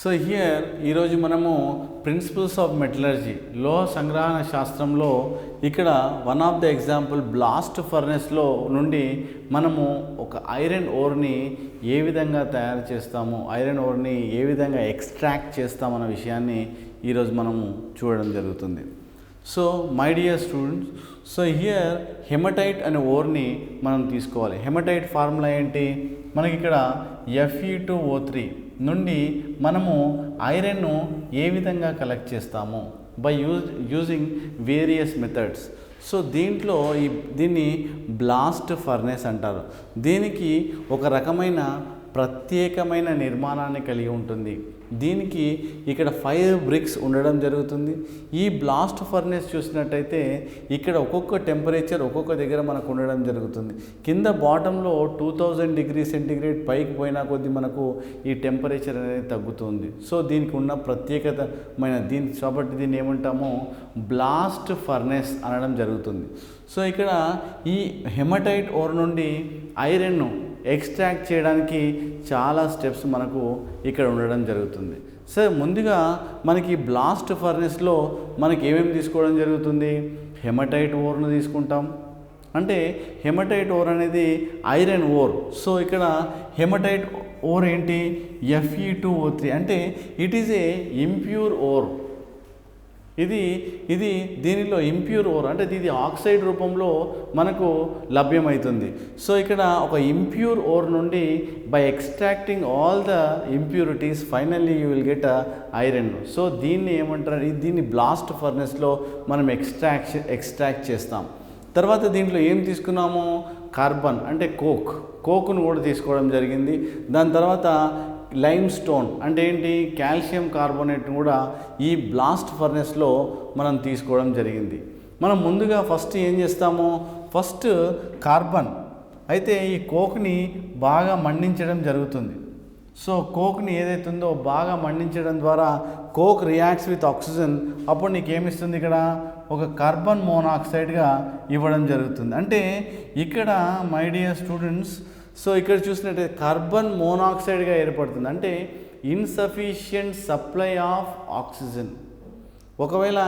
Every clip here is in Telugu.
సో హియర్ ఈరోజు మనము ప్రిన్సిపల్స్ ఆఫ్ మెటలర్జీ లోహ సంగ్రహణ శాస్త్రంలో ఇక్కడ one of the example blast ఫర్నెస్లో నుండి మనము ఒక ఐరన్ ఓర్ని ఏ విధంగా తయారు చేస్తాము, ఐరన్ ఓర్ని ఏ విధంగా ఎక్స్ట్రాక్ట్ చేస్తామన్న విషయాన్ని ఈరోజు మనము చూడడం జరుగుతుంది. So my dear students, so here hematite అనే ఓర్ని మనం తీసుకోవాలి. హెమటైట్ ఫార్ములా ఏంటి? మనకి ఇక్కడ Fe2O3 నుండి మనము ఐరన్ను ఏ విధంగా కలెక్ట్ చేస్తాము by using various methods. So దీన్ని బ్లాస్ట్ ఫర్నేస్ అంటారు. దీనికి ఒక రకమైన ప్రత్యేకమైన నిర్మాణాన్ని కలిగి ఉంటుంది. దీనికి ఇక్కడ 5 బ్రిక్స్ ఉండడం జరుగుతుంది. ఈ బ్లాస్ట్ ఫర్నేస్ చూసినట్టయితే ఇక్కడ ఒక్కొక్క టెంపరేచర్ ఒక్కొక్క దగ్గర మనకు ఉండడం జరుగుతుంది. కింద బాటంలో 2000 డిగ్రీ సెంటిగ్రేడ్ పైకి పోయినా కొద్దీ మనకు ఈ టెంపరేచర్ అనేది తగ్గుతుంది. సో దీనికి ఉన్న ప్రత్యేకతమైన కాబట్టి దీన్ని ఏమంటామో బ్లాస్ట్ ఫర్నేస్ అనడం జరుగుతుంది. సో ఇక్కడ ఈ హెమటైట్ ఓర్ నుండి ఐరన్ను ఎక్స్ట్రాక్ట్ చేయడానికి చాలా స్టెప్స్ మనకు ఇక్కడ ఉండడం జరుగుతుంది. సో ముందుగా మనకి బ్లాస్ట్ ఫర్నెస్లో మనకి ఏమేమి తీసుకోవడం జరుగుతుంది? హెమటైట్ ఓర్ను తీసుకుంటాం. అంటే హెమటైట్ ఓర్ అనేది ఐరన్ ఓర్. సో ఇక్కడ హెమటైట్ ఓర్ ఏంటి? Fe2O3 అంటే it is a impure ore. ఇది దీనిలో ఇంప్యూర్ ఓర్ అంటే ఇది ఆక్సైడ్ రూపంలో మనకు లభ్యమవుతుంది. సో ఇక్కడ ఒక ఇంప్యూర్ ఓర్ నుండి by extracting all the impurities finally you will get iron. So దీన్ని ఏమంటారు? దీన్ని బ్లాస్ట్ ఫర్నెస్లో మనం ఎక్స్ట్రాక్ట్ చేస్తాం. తర్వాత దీంట్లో ఏం తీసుకున్నాము? కార్బన్ అంటే కోక్ను కూడా తీసుకోవడం జరిగింది. దాని తర్వాత లైమ్ స్టోన్ అంటే ఏంటి? కాల్షియం కార్బోనేట్ను కూడా ఈ బ్లాస్ట్ ఫర్నెస్లో మనం తీసుకోవడం జరిగింది. మనం ముందుగా ఫస్ట్ ఏం చేస్తాము? ఫస్ట్ కార్బన్ అయితే ఈ కోక్ని బాగా మండించడం జరుగుతుంది. సో కోక్ని ఏదైతుందో బాగా మండించడం ద్వారా కోక్ రియాక్ట్స్ విత్ ఆక్సిజన్. అప్పుడు నీకు ఏమిస్తుంది? ఇక్కడ ఒక కార్బన్ మోనాక్సైడ్గా ఇవ్వడం జరుగుతుంది. అంటే ఇక్కడ మై డియర్ స్టూడెంట్స్, సో ఇక్కడ చూసినట్టయితే కార్బన్ మోనాక్సైడ్గా ఏర్పడుతుంది. అంటే ఇన్సఫిషియంట్ సప్లై ఆఫ్ ఆక్సిజన్. ఒకవేళ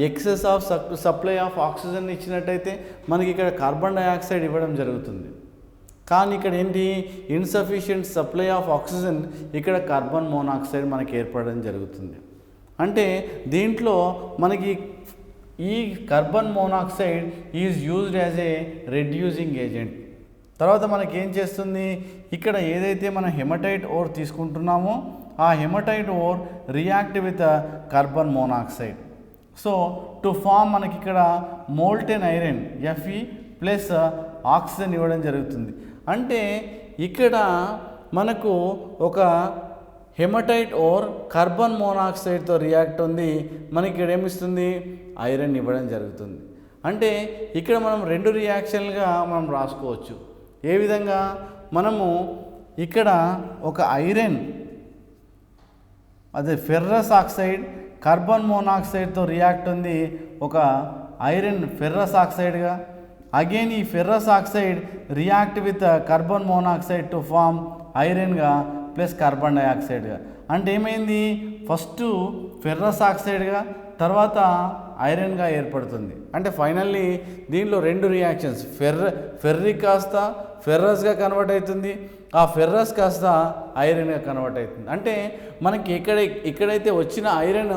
excess of supply of oxygen ఇచ్చినట్టయితే మనకి ఇక్కడ కార్బన్ డైఆక్సైడ్ ఇవ్వడం జరుగుతుంది. కానీ ఇక్కడ ఏంటి? ఇన్సఫిషియంట్ సప్లై ఆఫ్ ఆక్సిజన్, ఇక్కడ కార్బన్ మోనాక్సైడ్ మనకి ఏర్పడడం జరుగుతుంది. అంటే దీంట్లో మనకి ఈ carbon monoxide is used as a reducing agent. తర్వాత మనకి ఏం చేస్తుంది? ఇక్కడ ఏదైతే మనం హెమటైట్ ఓర్ తీసుకుంటున్నామో ఆ hematite ore react with carbon monoxide. So to form మనకి ఇక్కడ molten iron Fe plus oxygen ఇవ్వడం జరుగుతుంది. అంటే ఇక్కడ మనకు ఒక హెమటైట్ ఓర్ కార్బన్ మోనాక్సైడ్తో రియాక్ట్ ఉంది. మనకి ఇక్కడ ఏమిస్తుంది? ఐరన్ ఇవ్వడం జరుగుతుంది. అంటే ఇక్కడ మనం 2 రియాక్షన్లుగా మనం రాసుకోవచ్చు. ఏ విధంగా? మనము ఇక్కడ ఒక ఐరన్ అదే ఫెర్రస్ ఆక్సైడ్ కార్బన్ మోనాక్సైడ్తో రియాక్ట్ ఉంది, ఒక ఐరన్ ఫెర్రస్ ఆక్సైడ్గా. అగైన్ ఈ ferrous oxide react with carbon monoxide to form ఐరన్గా ప్లస్ కార్బన్ డైఆక్సైడ్గా. అంటే ఏమైంది? ఫస్ట్ ఫెర్రస్ ఆక్సైడ్గా తర్వాత ఐరన్గా ఏర్పడుతుంది. అంటే ఫైనల్లీ దీనిలో 2 రియాక్షన్స్, ఫెర్రిక్ కాస్త ఫెర్రస్గా కన్వర్ట్ అవుతుంది, ఆ ఫెర్రస్ కాస్త ఐరన్గా కన్వర్ట్ అవుతుంది. అంటే మనకి ఇక్కడైతే వచ్చిన ఐరన్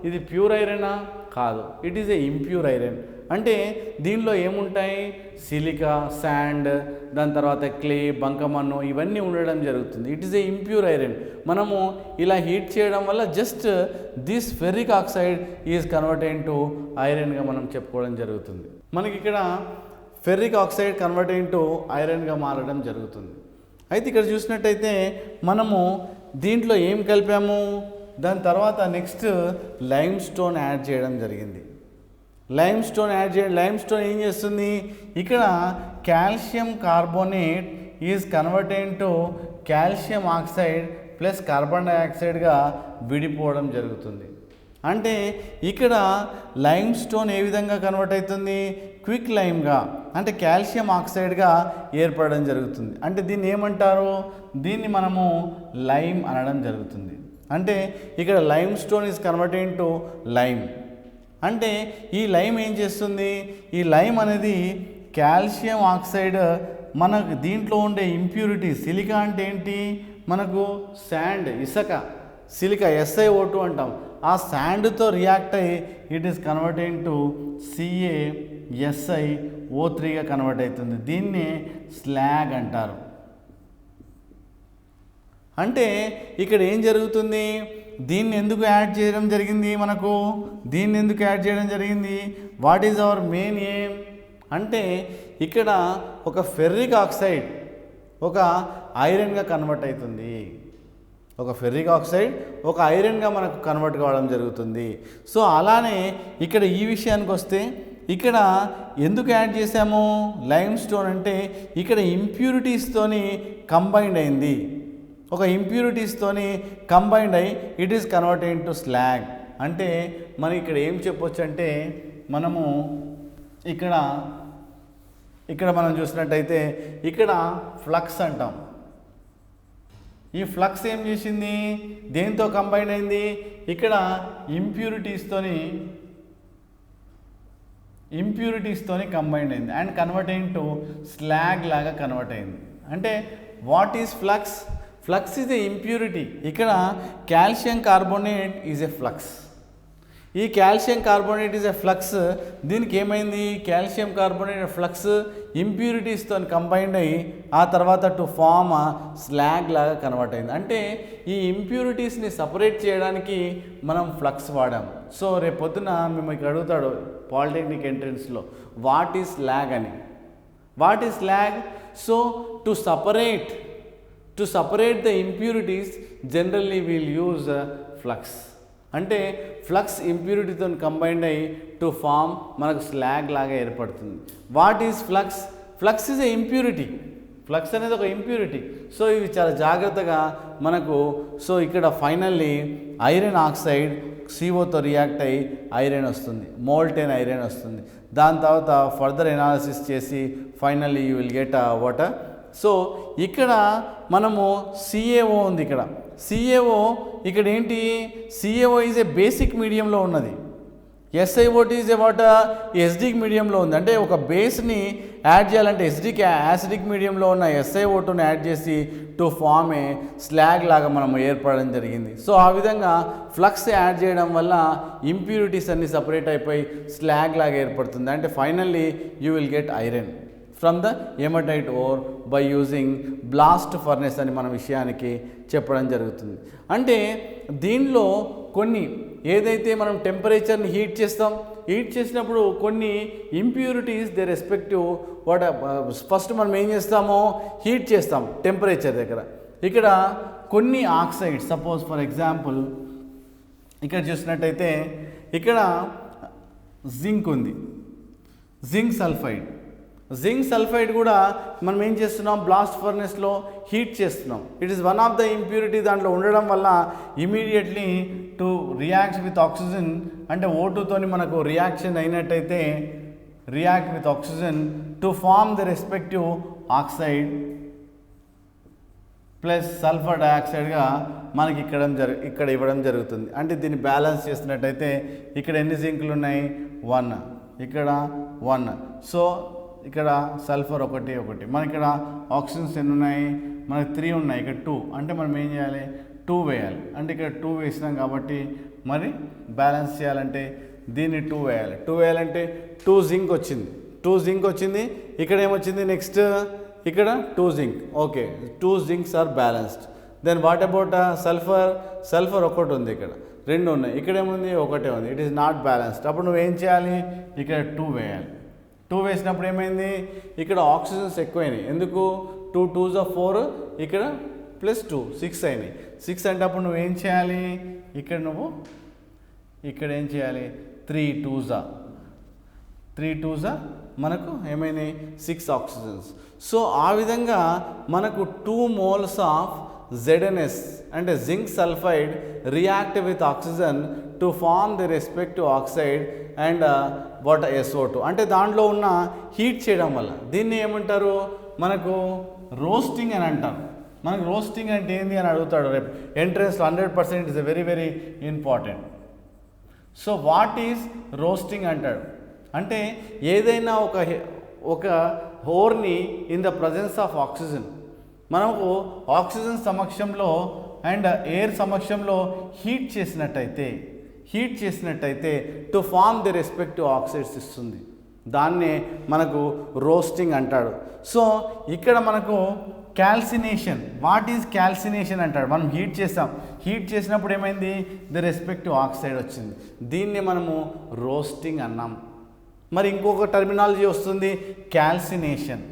ఇది ప్యూర్ ఐరనా? కాదు, it is a impure iron. అంటే దీనిలో ఏముంటాయి? సిలికా, శాండ్, దాని తర్వాత క్లే, బంకమన్ను ఇవన్నీ ఉండడం జరుగుతుంది. It is a impure iron. మనము ఇలా హీట్ చేయడం వల్ల just this ferric oxide is converted to ఐరన్గా మనం చెప్పుకోవడం జరుగుతుంది. మనకి ఇక్కడ ఫెర్రిక్ ఆక్సైడ్ కన్వర్టెడ్ టు ఐరన్గా మారడం జరుగుతుంది. అయితే ఇక్కడ చూసినట్టయితే మనము దీంట్లో ఏం కలిపాము? దాని తర్వాత నెక్స్ట్ లైమ్ స్టోన్ యాడ్ చేయడం జరిగింది. లైమ్ స్టోన్ ఏం చేస్తుంది? ఇక్కడ calcium carbonate is converted to calcium oxide plus carbon డైఆక్సైడ్గా విడిపోవడం జరుగుతుంది. అంటే ఇక్కడ లైమ్ స్టోన్ ఏ విధంగా కన్వర్ట్ అవుతుంది? క్విక్ లైమ్గా, అంటే కాల్షియం ఆక్సైడ్గా ఏర్పడడం జరుగుతుంది. అంటే దీన్ని ఏమంటారు? దీన్ని మనము లైమ్ అనడం జరుగుతుంది. అంటే ఇక్కడ lime stone is converted to lime. అంటే ఈ లైమ్ ఏం చేస్తుంది, ఈ లైమ్ అనేది కాల్షియం ఆక్సైడ్ మనకు దీంట్లో ఉండే ఇంప్యూరిటీ సిలికా అంటే ఏంటి, మనకు శాండ్ ఇసుక సిలికా SiO2 అంటాం, ఆ శాండ్తో రియాక్ట్ అయ్యి ఇట్ ఈస్ కన్వర్టెడ్ టు CaSiO3గా కన్వర్ట్ అవుతుంది. దీన్నే స్లాగ్ అంటారు. అంటే ఇక్కడ ఏం జరుగుతుంది, దీన్ని ఎందుకు యాడ్ చేయడం జరిగింది, మనకు దీన్ని ఎందుకు యాడ్ చేయడం జరిగింది, what is our main aim అంటే ఇక్కడ ఒక ఫెర్రిక్ ఆక్సైడ్ ఒక ఐరన్గా కన్వర్ట్ అవుతుంది, ఒక ఫెర్రిక్ ఆక్సైడ్ ఒక ఐరన్గా మనకు కన్వర్ట్ కావడం జరుగుతుంది. సో అలానే ఇక్కడ ఈ విషయానికి వస్తే ఇక్కడ ఎందుకు యాడ్ చేసాము లైమ్ స్టోన్ అంటే ఇక్కడ ఇంప్యూరిటీస్తోని కంబైండ్ అయింది, ఒక ఇంప్యూరిటీస్తోని కంబైండ్ అయ్యి it is converted to slag. అంటే మనం ఇక్కడ ఏం చెప్పొచ్చు అంటే మనము ఇక్కడ మనం చూసినట్టయితే ఇక్కడ ఫ్లక్స్ అంటాం, ఈ ఫ్లక్స్ ఏం చేసింది దేంతో కంబైన్ అయింది, ఇక్కడ ఇంప్యూరిటీస్తోని కంబైన్ అయింది అండ్ కన్వర్ట్ టు స్లాగ్ లాగా కన్వర్ట్ అయింది. అంటే what is flux, flux is a impurity. ఇక్కడ calcium carbonate is a flux, ఈ calcium carbonate is a flux. దీనికి ఏమైంది, కాల్షియం కార్బోనేట్ ఫ్లక్స్ ఇంప్యూరిటీస్తో కంబైండ్ అయ్యి ఆ తర్వాత టు ఫామ్ స్లాగ్ లాగా కన్వర్ట్ అయింది. అంటే ఈ ఇంప్యూరిటీస్ని సపరేట్ చేయడానికి మనం ఫ్లక్స్ వాడాం. సో రేపు పొద్దున మేము ఇక్కడ అడుగుతాడు పాలిటెక్నిక్ ఎంట్రన్స్లో వాట్ ఈజ్ స్లాగ్ అని, what is slag. So to separate the impurities generally we'll use flux. అంటే ఫ్లక్స్ ఇంప్యూరిటీతో కంబైండ్ అయ్యి టు ఫామ్ మనకు స్లాగ్ లాగా ఏర్పడుతుంది. What is flux, flux is a impurity, flux అనేది ఒక ఇంప్యూరిటీ. సో ఇవి చాలా జాగ్రత్తగా మనకు. సో ఇక్కడ ఫైనల్లీ ఐరన్ ఆక్సైడ్ CO తో రియాక్ట్ అయ్యి ఐరన్ వస్తుంది, మోల్టెన్ ఐరన్ వస్తుంది. దాని తర్వాత ఫర్దర్ ఎనాలిసిస్ చేసి finally you will get water. So ఇక్కడ మనము CaO ఉంది, ఇక్కడ CaO ఇక్కడ ఏంటి, CaO ఈజ్ ఏ బేసిక్ మీడియంలో ఉన్నది, SiO2 is a what acidic మీడియంలో ఉంది. అంటే ఒక బేస్ని యాడ్ చేయాలంటే యాసిడిక్ మీడియంలో ఉన్న SiO2ని యాడ్ చేసి టు ఫామ్ ఏ స్లాగ్ లాగా మనం ఏర్పడడం జరిగింది. సో ఆ విధంగా ఫ్లక్స్ యాడ్ చేయడం వల్ల ఇంప్యూరిటీస్ అన్ని సపరేట్ అయిపోయి స్లాగ్ లాగా ఏర్పడుతుంది. అంటే finally you will get iron from the hematite ore by using blast furnace అని మన విషయానికి చెప్పడం జరుగుతుంది. అంటే దీనిలో కొన్ని ఏదైతే మనం టెంపరేచర్ని హీట్ చేసినప్పుడు కొన్ని impurities they respective what first మనం ఏం చేస్తామో హీట్ చేస్తాం టెంపరేచర్ దగ్గర. ఇక్కడ కొన్ని ఆక్సైడ్ సపోజ్ ఫర్ ఎగ్జాంపుల్ ఇక్కడ చూసినట్టయితే ఇక్కడ జింక్ ఉంది, జింక్ సల్ఫైడ్ కూడా మనం ఏం చేస్తున్నాం బ్లాస్ట్ ఫర్నెస్లో హీట్ చేస్తున్నాం. It is one of the impurity దాంట్లో ఉండడం వల్ల immediately to react with oxygen అంటే O2తోని మనకు రియాక్షన్ అయినట్టయితే react with oxygen to form the respective oxide plus sulphur డయాక్సైడ్గా మనకి ఇక్కడ ఇవ్వడం జరుగుతుంది. అంటే దీన్ని బ్యాలెన్స్ చేసినట్టయితే ఇక్కడ ఎన్ని జింకులు ఉన్నాయి 1, ఇక్కడ 1. సో ఇక్కడ సల్ఫర్ ఒకటి మనకి ఇక్కడ ఆక్సిజన్స్ ఎన్ని ఉన్నాయి మనకి 3 ఉన్నాయి, ఇక్కడ 2. అంటే మనం ఏం చేయాలి 2 వేయాలి. అంటే ఇక్కడ 2 వేసినాం కాబట్టి మరి బ్యాలెన్స్ చేయాలంటే దీన్ని 2 వేయాలి. 2 వేయాలంటే 2 జింక్ వచ్చింది. ఇక్కడ ఏమొచ్చింది నెక్స్ట్ ఇక్కడ 2 zinc. Okay, 2 zincs are balanced. Then what about sulphur ఒకటి ఉంది, ఇక్కడ 2 ఉన్నాయి, ఇక్కడ ఏముంది ఒకటే ఉంది. It is not balanced. అప్పుడు నువ్వేం చేయాలి ఇక్కడ 2 వేయాలి. 2 వేసినప్పుడు ఏమైంది ఇక్కడ ఆక్సిజన్స్ ఎక్కువైనాయి. ఎందుకు 2 2s are 4, ఇక్కడ ప్లస్ 2 6 అయినాయి. 6 అంటే అప్పుడు నువ్వేం చేయాలి ఇక్కడ ఏం చేయాలి 3 2s మనకు ఏమైనాయి 6 ఆక్సిజన్స్. సో ఆ విధంగా మనకు 2 moles ఆఫ్ ZnS అంటే zinc sulphide react with oxygen to form the respective oxide and what SO2. అంటే దాంట్లో ఉన్న హీట్ చేయడం వల్ల దీన్ని ఏమంటారు మనకు రోస్టింగ్ అని అంటారు. మనకు రోస్టింగ్ అంటే ఏంది అని అడుగుతాడు రేపు ఎంట్రన్స్లో 100% is very very important. So what is roasting అంటాడు అంటే ఏదైనా ఒక హోర్ని in the presence of oxygen, మనకు ఆక్సిజన్ సమక్షంలో అండ్ ఎయిర్ సమక్షంలో హీట్ చేసినట్టయితే to form the respective oxides ఇస్తుంది. దాన్నే మనకు రోస్టింగ్ అంటాడు. సో ఇక్కడ మనకు క్యాల్సినేషన్, వాట్ ఈజ్ క్యాల్సినేషన్ అంటాడు. మనం హీట్ చేసినప్పుడు ఏమైంది, ది రెస్పెక్టివ్ ఆక్సైడ్ వచ్చింది, దీన్ని మనము రోస్టింగ్ అన్నాం. మరి ఇంకొక టర్మినాలజీ వస్తుంది క్యాల్సినేషన్.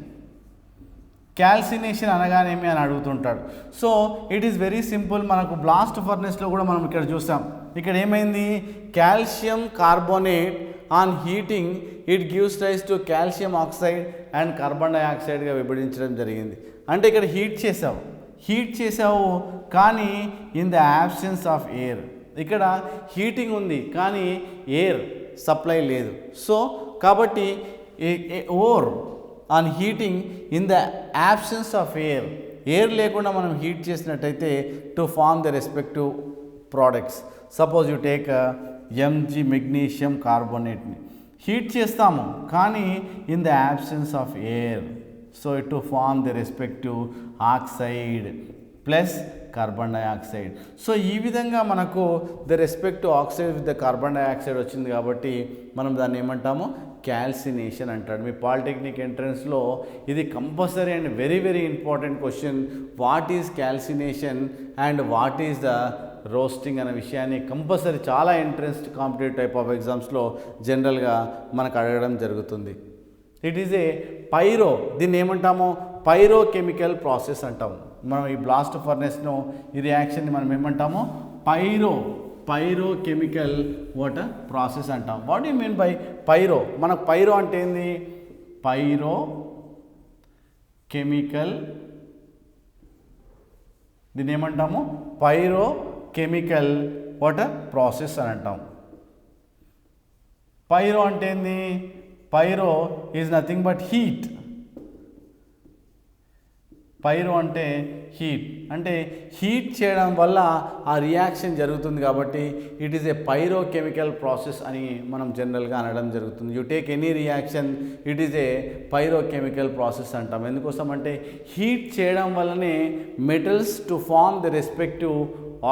క్యాల్సినేషన్ అనగానేమి అని అడుగుతుంటాడు. So it is very simple. మనకు బ్లాస్ట్ ఫర్నెస్లో కూడా మనం ఇక్కడ చూసాం. ఇక్కడ ఏమైంది, calcium carbonate on heating it gives rise to calcium oxide and carbon డైఆక్సైడ్గా విభజించడం జరిగింది. అంటే ఇక్కడ హీట్ చేసావు కానీ in the absence of air. ఇక్కడ హీటింగ్ ఉంది కానీ ఎయిర్ సప్లై లేదు. సో కాబట్టి ore on heating in the absence of air లేకుండా మనం హీట్ చేసినట్టయితే to form the respective products. Suppose you take Mg magnesium కార్బోనేట్ని హీట్ చేస్తాము కానీ in the absence of air, so to form the respective oxide plus carbon dioxide. So ఈ విధంగా మనకు the respective oxide with the carbon dioxide వచ్చింది కాబట్టి మనం దాన్ని ఏమంటాము, క్యాల్సినేషన్ అంటాడు. మీ పాలిటెక్నిక్ ఎంట్రన్స్లో ఇది compulsory and very very important question. What is calcination and what is the roasting అనే విషయాన్ని కంపల్సరీ చాలా ఎంట్రన్స్ కాంపిటేటివ్ టైప్ ఆఫ్ ఎగ్జామ్స్లో జనరల్గా మనకు అడగడం జరుగుతుంది. ఇట్ ఈజ్ ఏ పైరో, దీన్ని ఏమంటాము, పైరోకెమికల్ ప్రాసెస్ అంటాము. మనం ఈ బ్లాస్ట్ ఫర్నెస్ను ఈ రియాక్షన్ని మనం ఏమంటాము, పైరోకెమికల్ వాటర్ ప్రాసెస్ అంటాం. What you mean by pyro? మనకు పైరో అంటే ఏంది, పైరోకెమికల్, దీన్ని ఏమంటాము, పైరోకెమికల్ వాటర్ ప్రాసెస్ అని అంటాం. పైరో అంటే ఏంది, pyro is nothing but heat. Pyro అంటే హీట్ చేయడం వల్ల ఆ రియాక్షన్ జరుగుతుంది కాబట్టి it is a pyrochemical process అని మనం జనరల్గా అనడం జరుగుతుంది. You take any reaction it is a pyrochemical process అంటాం. ఎందుకోసం అంటే హీట్ చేయడం వల్లనే metals to form the respective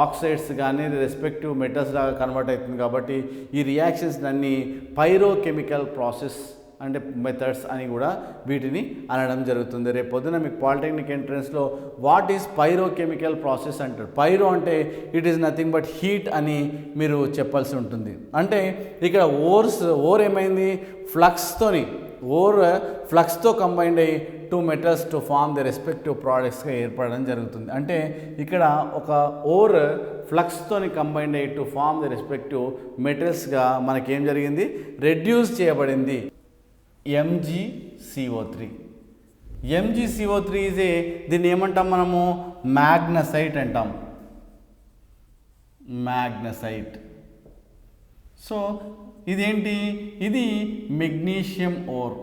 oxides కానీ రెస్పెక్టివ్ మెటల్స్ లాగా కన్వర్ట్ అవుతుంది కాబట్టి ఈ రియాక్షన్స్ అన్నీ పైరోకెమికల్ ప్రాసెస్ అంటే మెథడ్స్ అని కూడా వీటిని అనడం జరుగుతుంది. రేపు పొద్దున మీకు పాలిటెక్నిక్ ఎంట్రన్స్లో వాట్ ఈజ్ పైరోకెమికల్ ప్రాసెస్ అంటారు. పైరో అంటే it is nothing but heat అని మీరు చెప్పాల్సి ఉంటుంది. అంటే ఇక్కడ ఓర్ ఏమైంది, ఫ్లక్స్తో కంబైండ్ అయ్యి to metals to form the respective ప్రోడక్ట్స్గా ఏర్పడడం జరుగుతుంది. అంటే ఇక్కడ ఒక ఓర్ ఫ్లక్స్తోని కంబైండ్ అయ్యి టు ఫార్మ్ ది రెస్పెక్టివ్ మెటల్స్గా మనకేం జరిగింది, రెడ్యూస్ చేయబడింది. MgCO3 ఈజ్ దీన్ని ఏమంటాం మనము, మ్యాగ్నసైట్ అంటాం, మ్యాగ్నసైట్. సో ఇదేంటి, ఇది మెగ్నీషియం ఓర్.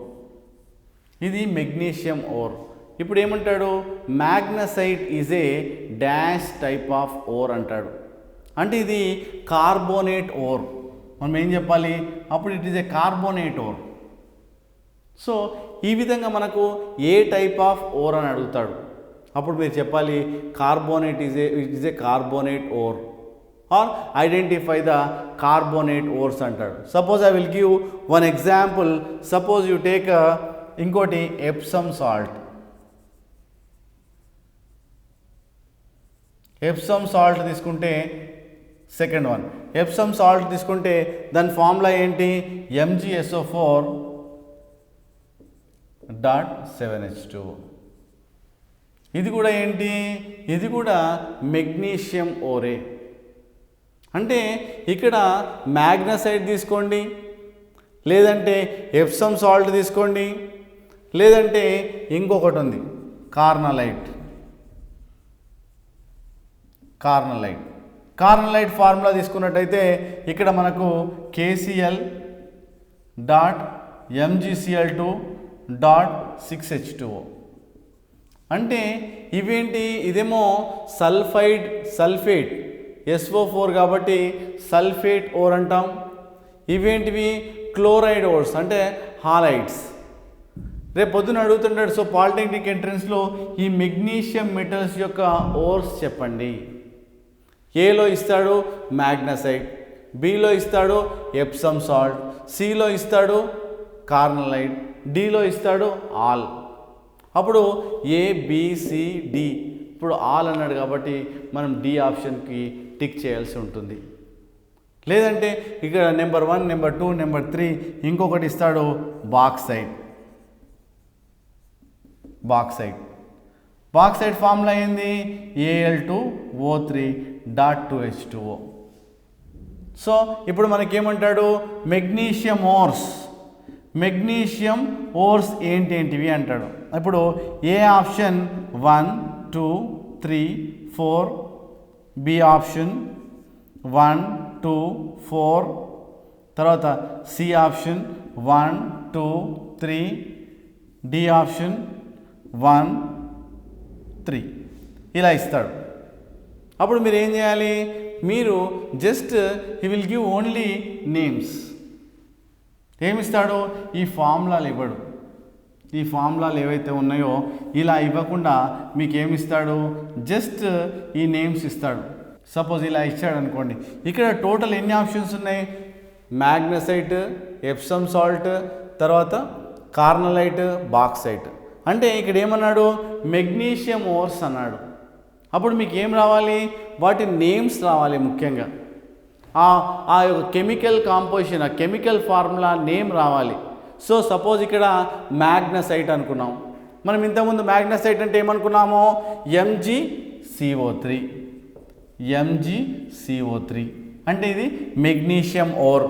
ఇప్పుడు ఏమంటాడు, magnesite is a dash type of ore అంటాడు. అంటే ఇది కార్బోనేట్ ఓర్. మనం ఏం చెప్పాలి అప్పుడు, it is a carbonate ore. So ఈ విధంగా మనకు ఏ టైప్ ఆఫ్ ఓర్ అని అడుగుతాడు, అప్పుడు మీరు చెప్పాలి carbonate it is a carbonate ore or identify the carbonate ores అంటాడు. Suppose I will give one example. Suppose you take ఇంకోటి ఎప్సమ్ సాల్ట్ తీసుకుంటే, సెకండ్ వన్ ఎప్సమ్ సాల్ట్ తీసుకుంటే దాని ఫార్ములా ఏంటి, MgSO4.7H2. ఇది కూడా ఏంటి, ఇది కూడా మెగ్నీషియం ఓరే. అంటే ఇక్కడ మ్యాగ్నసైట్ తీసుకోండి, లేదంటే ఎప్సమ్ సాల్ట్ తీసుకోండి, లేదంటే ఇంకొకటి ఉంది కార్నలైట్ ఫార్ములా తీసుకున్నట్టయితే ఇక్కడ మనకు KCl.MgCl2.6H2O. అంటే ఇవేంటి, ఇదేమో సల్ఫేట్ SO4 కాబట్టి సల్ఫేట్ ఓర్ అంటాం. ఇవేంటివి క్లోరైడ్ ఓర్స్ అంటే హాలైడ్స్. రేపు పొద్దున అడుగుతుంటాడు, సో పాలిటెక్నిక్ ఎంట్రన్స్లో ఈ మెగ్నీషియం మెటల్స్ యొక్క ఓర్స్ చెప్పండి. ఏలో ఇస్తాడు మ్యాగ్నసైట్, బిలో ఇస్తాడు ఎప్సమ్ సాల్ట్, సిలో ఇస్తాడు కార్నలైట్, డిలో ఇస్తాడు ఆల్. అప్పుడు ABCD, ఇప్పుడు ఆల్ అన్నాడు కాబట్టి మనం డి ఆప్షన్కి టిక్ చేయాల్సి ఉంటుంది. లేదంటే ఇక్కడ నెంబర్ 1, నెంబర్ 2, నెంబర్ 3 ఇంకొకటి ఇస్తాడు బాక్సైట్ ఫార్ములా ఏంది, Al2O3.2H2O. సో ఇప్పుడు మనకేమంటాడు, మెగ్నీషియం ఓర్స్ ఏంటివి అంటాడు. ఇప్పుడు ఏ ఆప్షన్ 1, 2, 3, 4, బి ఆప్షన్ 1, 2, 4, తర్వాత సి ఆప్షన్ 1, 2, 3, డి ఆప్షన్ 1, 3 ఇలా ఇస్తాడు. అప్పుడు మీరు ఏం చేయాలి, మీరు just he will give only names. ఏమిస్తాడు, ఈ ఫార్ములాలు ఇవ్వడు. ఈ ఫార్ములాలు ఏవైతే ఉన్నాయో ఇలా ఇవ్వకుండా మీకు ఏమిస్తాడు, జస్ట్ ఈ నేమ్స్ ఇస్తాడు. సపోజ్ ఇలా ఇచ్చాడు అనుకోండి, ఇక్కడ టోటల్ ఎన్ని ఆప్షన్స్ ఉన్నాయి, మ్యాగ్నసైట్, ఎప్సమ్ సాల్ట్, తర్వాత కార్నలైట్, బాక్సైట్. అంటే ఇక్కడ ఏమన్నాడు, మెగ్నీషియం ఓర్స్ అన్నాడు. అప్పుడు మీకు ఏం రావాలి, వాటి నేమ్స్ రావాలి. ముఖ్యంగా ఆ యొక్క కెమికల్ కాంపోజిషన్, ఆ కెమికల్ ఫార్ములా నేమ్ రావాలి. సో సపోజ్ ఇక్కడ మ్యాగ్నసైట్ అనుకున్నాం. మనం ఇంతకుముందు మ్యాగ్నసైట్ అంటే ఏమనుకున్నామో, MgCO3 అంటే ఇది మెగ్నీషియం ఓర్.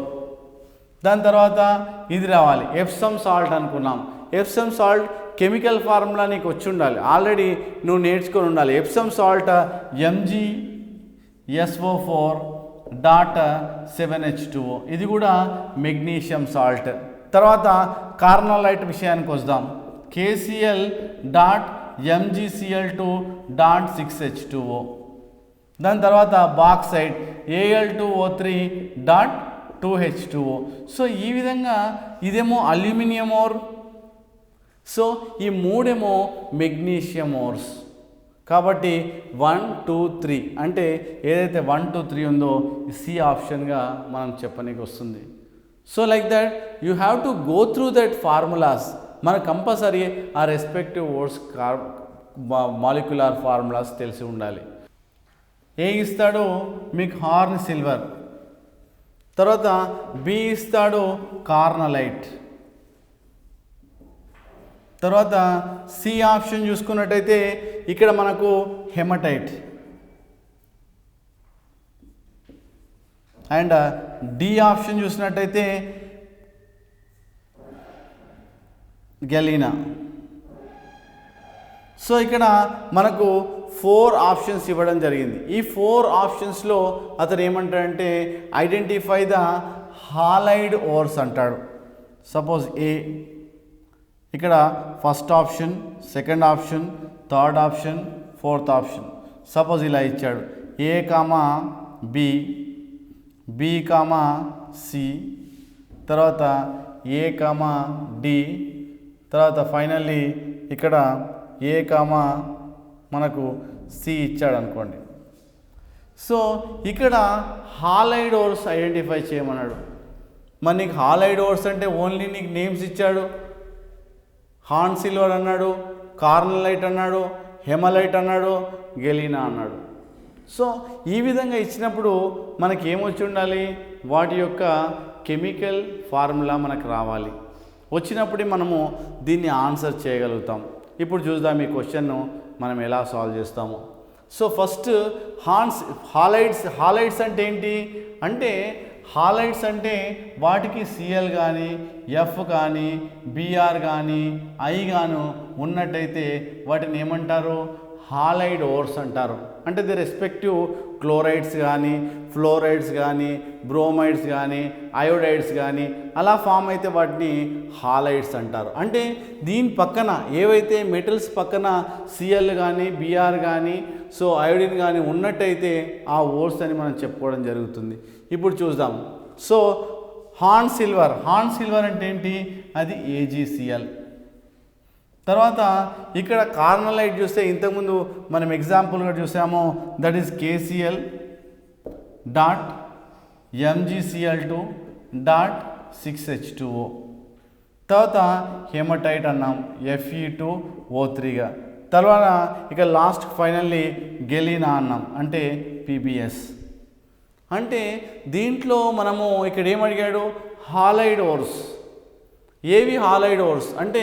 దాని తర్వాత ఇది రావాలి, ఎప్సమ్ సాల్ట్ అనుకున్నాం. ఎప్సమ్ సాల్ట్ కెమికల్ ఫార్ములా నీకు వచ్చి ఉండాలి, ఆల్రెడీ నువ్వు నేర్చుకొని ఉండాలి. ఎప్సమ్ సాల్ట్ MgSO4.7H2O, ఇది కూడా మెగ్నీషియం సాల్ట్. తర్వాత కార్నలైట్ విషయానికి వద్దాం, KCl.MgCl2.6H2O. దాని తర్వాత బాక్సైట్ Al2O3.2H2O. సో ఈ విధంగా ఇదేమో అల్యూమినియం ఓర్, సో ఈ మూడేమో మెగ్నీషియం ఓర్స్. కాబట్టి 1, 2, 3 అంటే ఏదైతే 1, 2, 3 ఉందో సి ఆప్షన్గా మనం చెప్పనీకి వస్తుంది. So like that you have to go through that formulas. మన కంపల్సరీ ఆ రెస్పెక్టివ్ ఓర్స్ మాలిక్యులర్ ఫార్ములాస్ తెలిసి ఉండాలి. ఏ ఇస్తాడు మీకు హార్న్ సిల్వర్, తర్వాత బి ఇస్తాడు కార్నలైట్, తర్వాత సి ఆప్షన్ చూసుకున్నట్టయితే ఇక్కడ మనకు హెమటైట్, అండ్ డి ఆప్షన్ చూసినట్టయితే గెలీనా. సో ఇక్కడ మనకు 4 ఆప్షన్స్ ఇవ్వడం జరిగింది. ఈ 4 ఆప్షన్స్లో అతను ఏమంటాడంటే ఐడెంటిఫై ద హాలైడ్ ఓర్స్ అంటాడు. సపోజ్ ఏ, ఇక్కడ first option, second option, third option, fourth option. Suppose ఇలా ఇచ్చాడు A, B, B, C, తర్వాత A, D, తర్వాత ఫైనల్లీ ఇక్కడ A, మనకు C ఇచ్చాడు అనుకోండి. సో ఇక్కడ హాలైడ్ ఓర్స్ ఐడెంటిఫై చేయమన్నాడు. మరి నీకు హాలైడ్ ఓర్స్ అంటే ఓన్లీ నీకు నేమ్స్ ఇచ్చాడు, హార్న్ సిల్వర్ అన్నాడు, కార్నలైట్ అన్నాడు, హెమలైట్ అన్నాడు, గెలీనా అన్నాడు. సో ఈ విధంగా ఇచ్చినప్పుడు మనకి ఏమొచ్చి ఉండాలి, వాటి యొక్క కెమికల్ ఫార్ములా మనకు రావాలి. వచ్చినప్పుడే మనము దీన్ని ఆన్సర్ చేయగలుగుతాం. ఇప్పుడు చూద్దాం ఈ క్వశ్చన్ను మనం ఎలా సాల్వ్ చేస్తాము. సో ఫస్ట్ హాలైడ్స్ అంటే ఏంటి అంటే, హాలైడ్స్ అంటే వాటికి Cl కానీ F కానీ Br కానీ I గాను ఉన్నట్టయితే వాటిని ఏమంటారు, హాలైడ్ ఓర్స్ అంటారు. అంటే ది రెస్పెక్టివ్ క్లోరైడ్స్ కానీ, ఫ్లోరైడ్స్ కానీ, బ్రోమైడ్స్ కానీ, అయోడైడ్స్ కానీ అలా ఫామ్ అయితే వాటిని హాలైడ్స్ అంటారు. అంటే దీని పక్కన ఏవైతే మెటల్స్ పక్కన Cl కానీ, Br కానీ, సో అయోడిన్ కానీ ఉన్నట్టయితే ఆ ఓర్స్ అని మనం చెప్పుకోవడం జరుగుతుంది. ఇప్పుడు చూద్దాం. సో హార్న్ సిల్వర్ అంటే ఏంటి? అది AgCl. తర్వాత ఇక్కడ కార్నలైట్ చూస్తే ఇంతకుముందు మనం ఎగ్జాంపుల్గా చూసాము, that is KCl dot MgCl2 dot 6H2O. తర్వాత హెమటైట్ అన్నాం Fe2O3గా. తర్వాత ఇక లాస్ట్ ఫైనల్లీ గెలీనా అన్నాం అంటే PbS. అంటే దీంట్లో మనము ఇక్కడ ఏమడిగాడు? హాలైడ్ ఓర్స్. ఏవి హాలైడ్ ఓర్స్ అంటే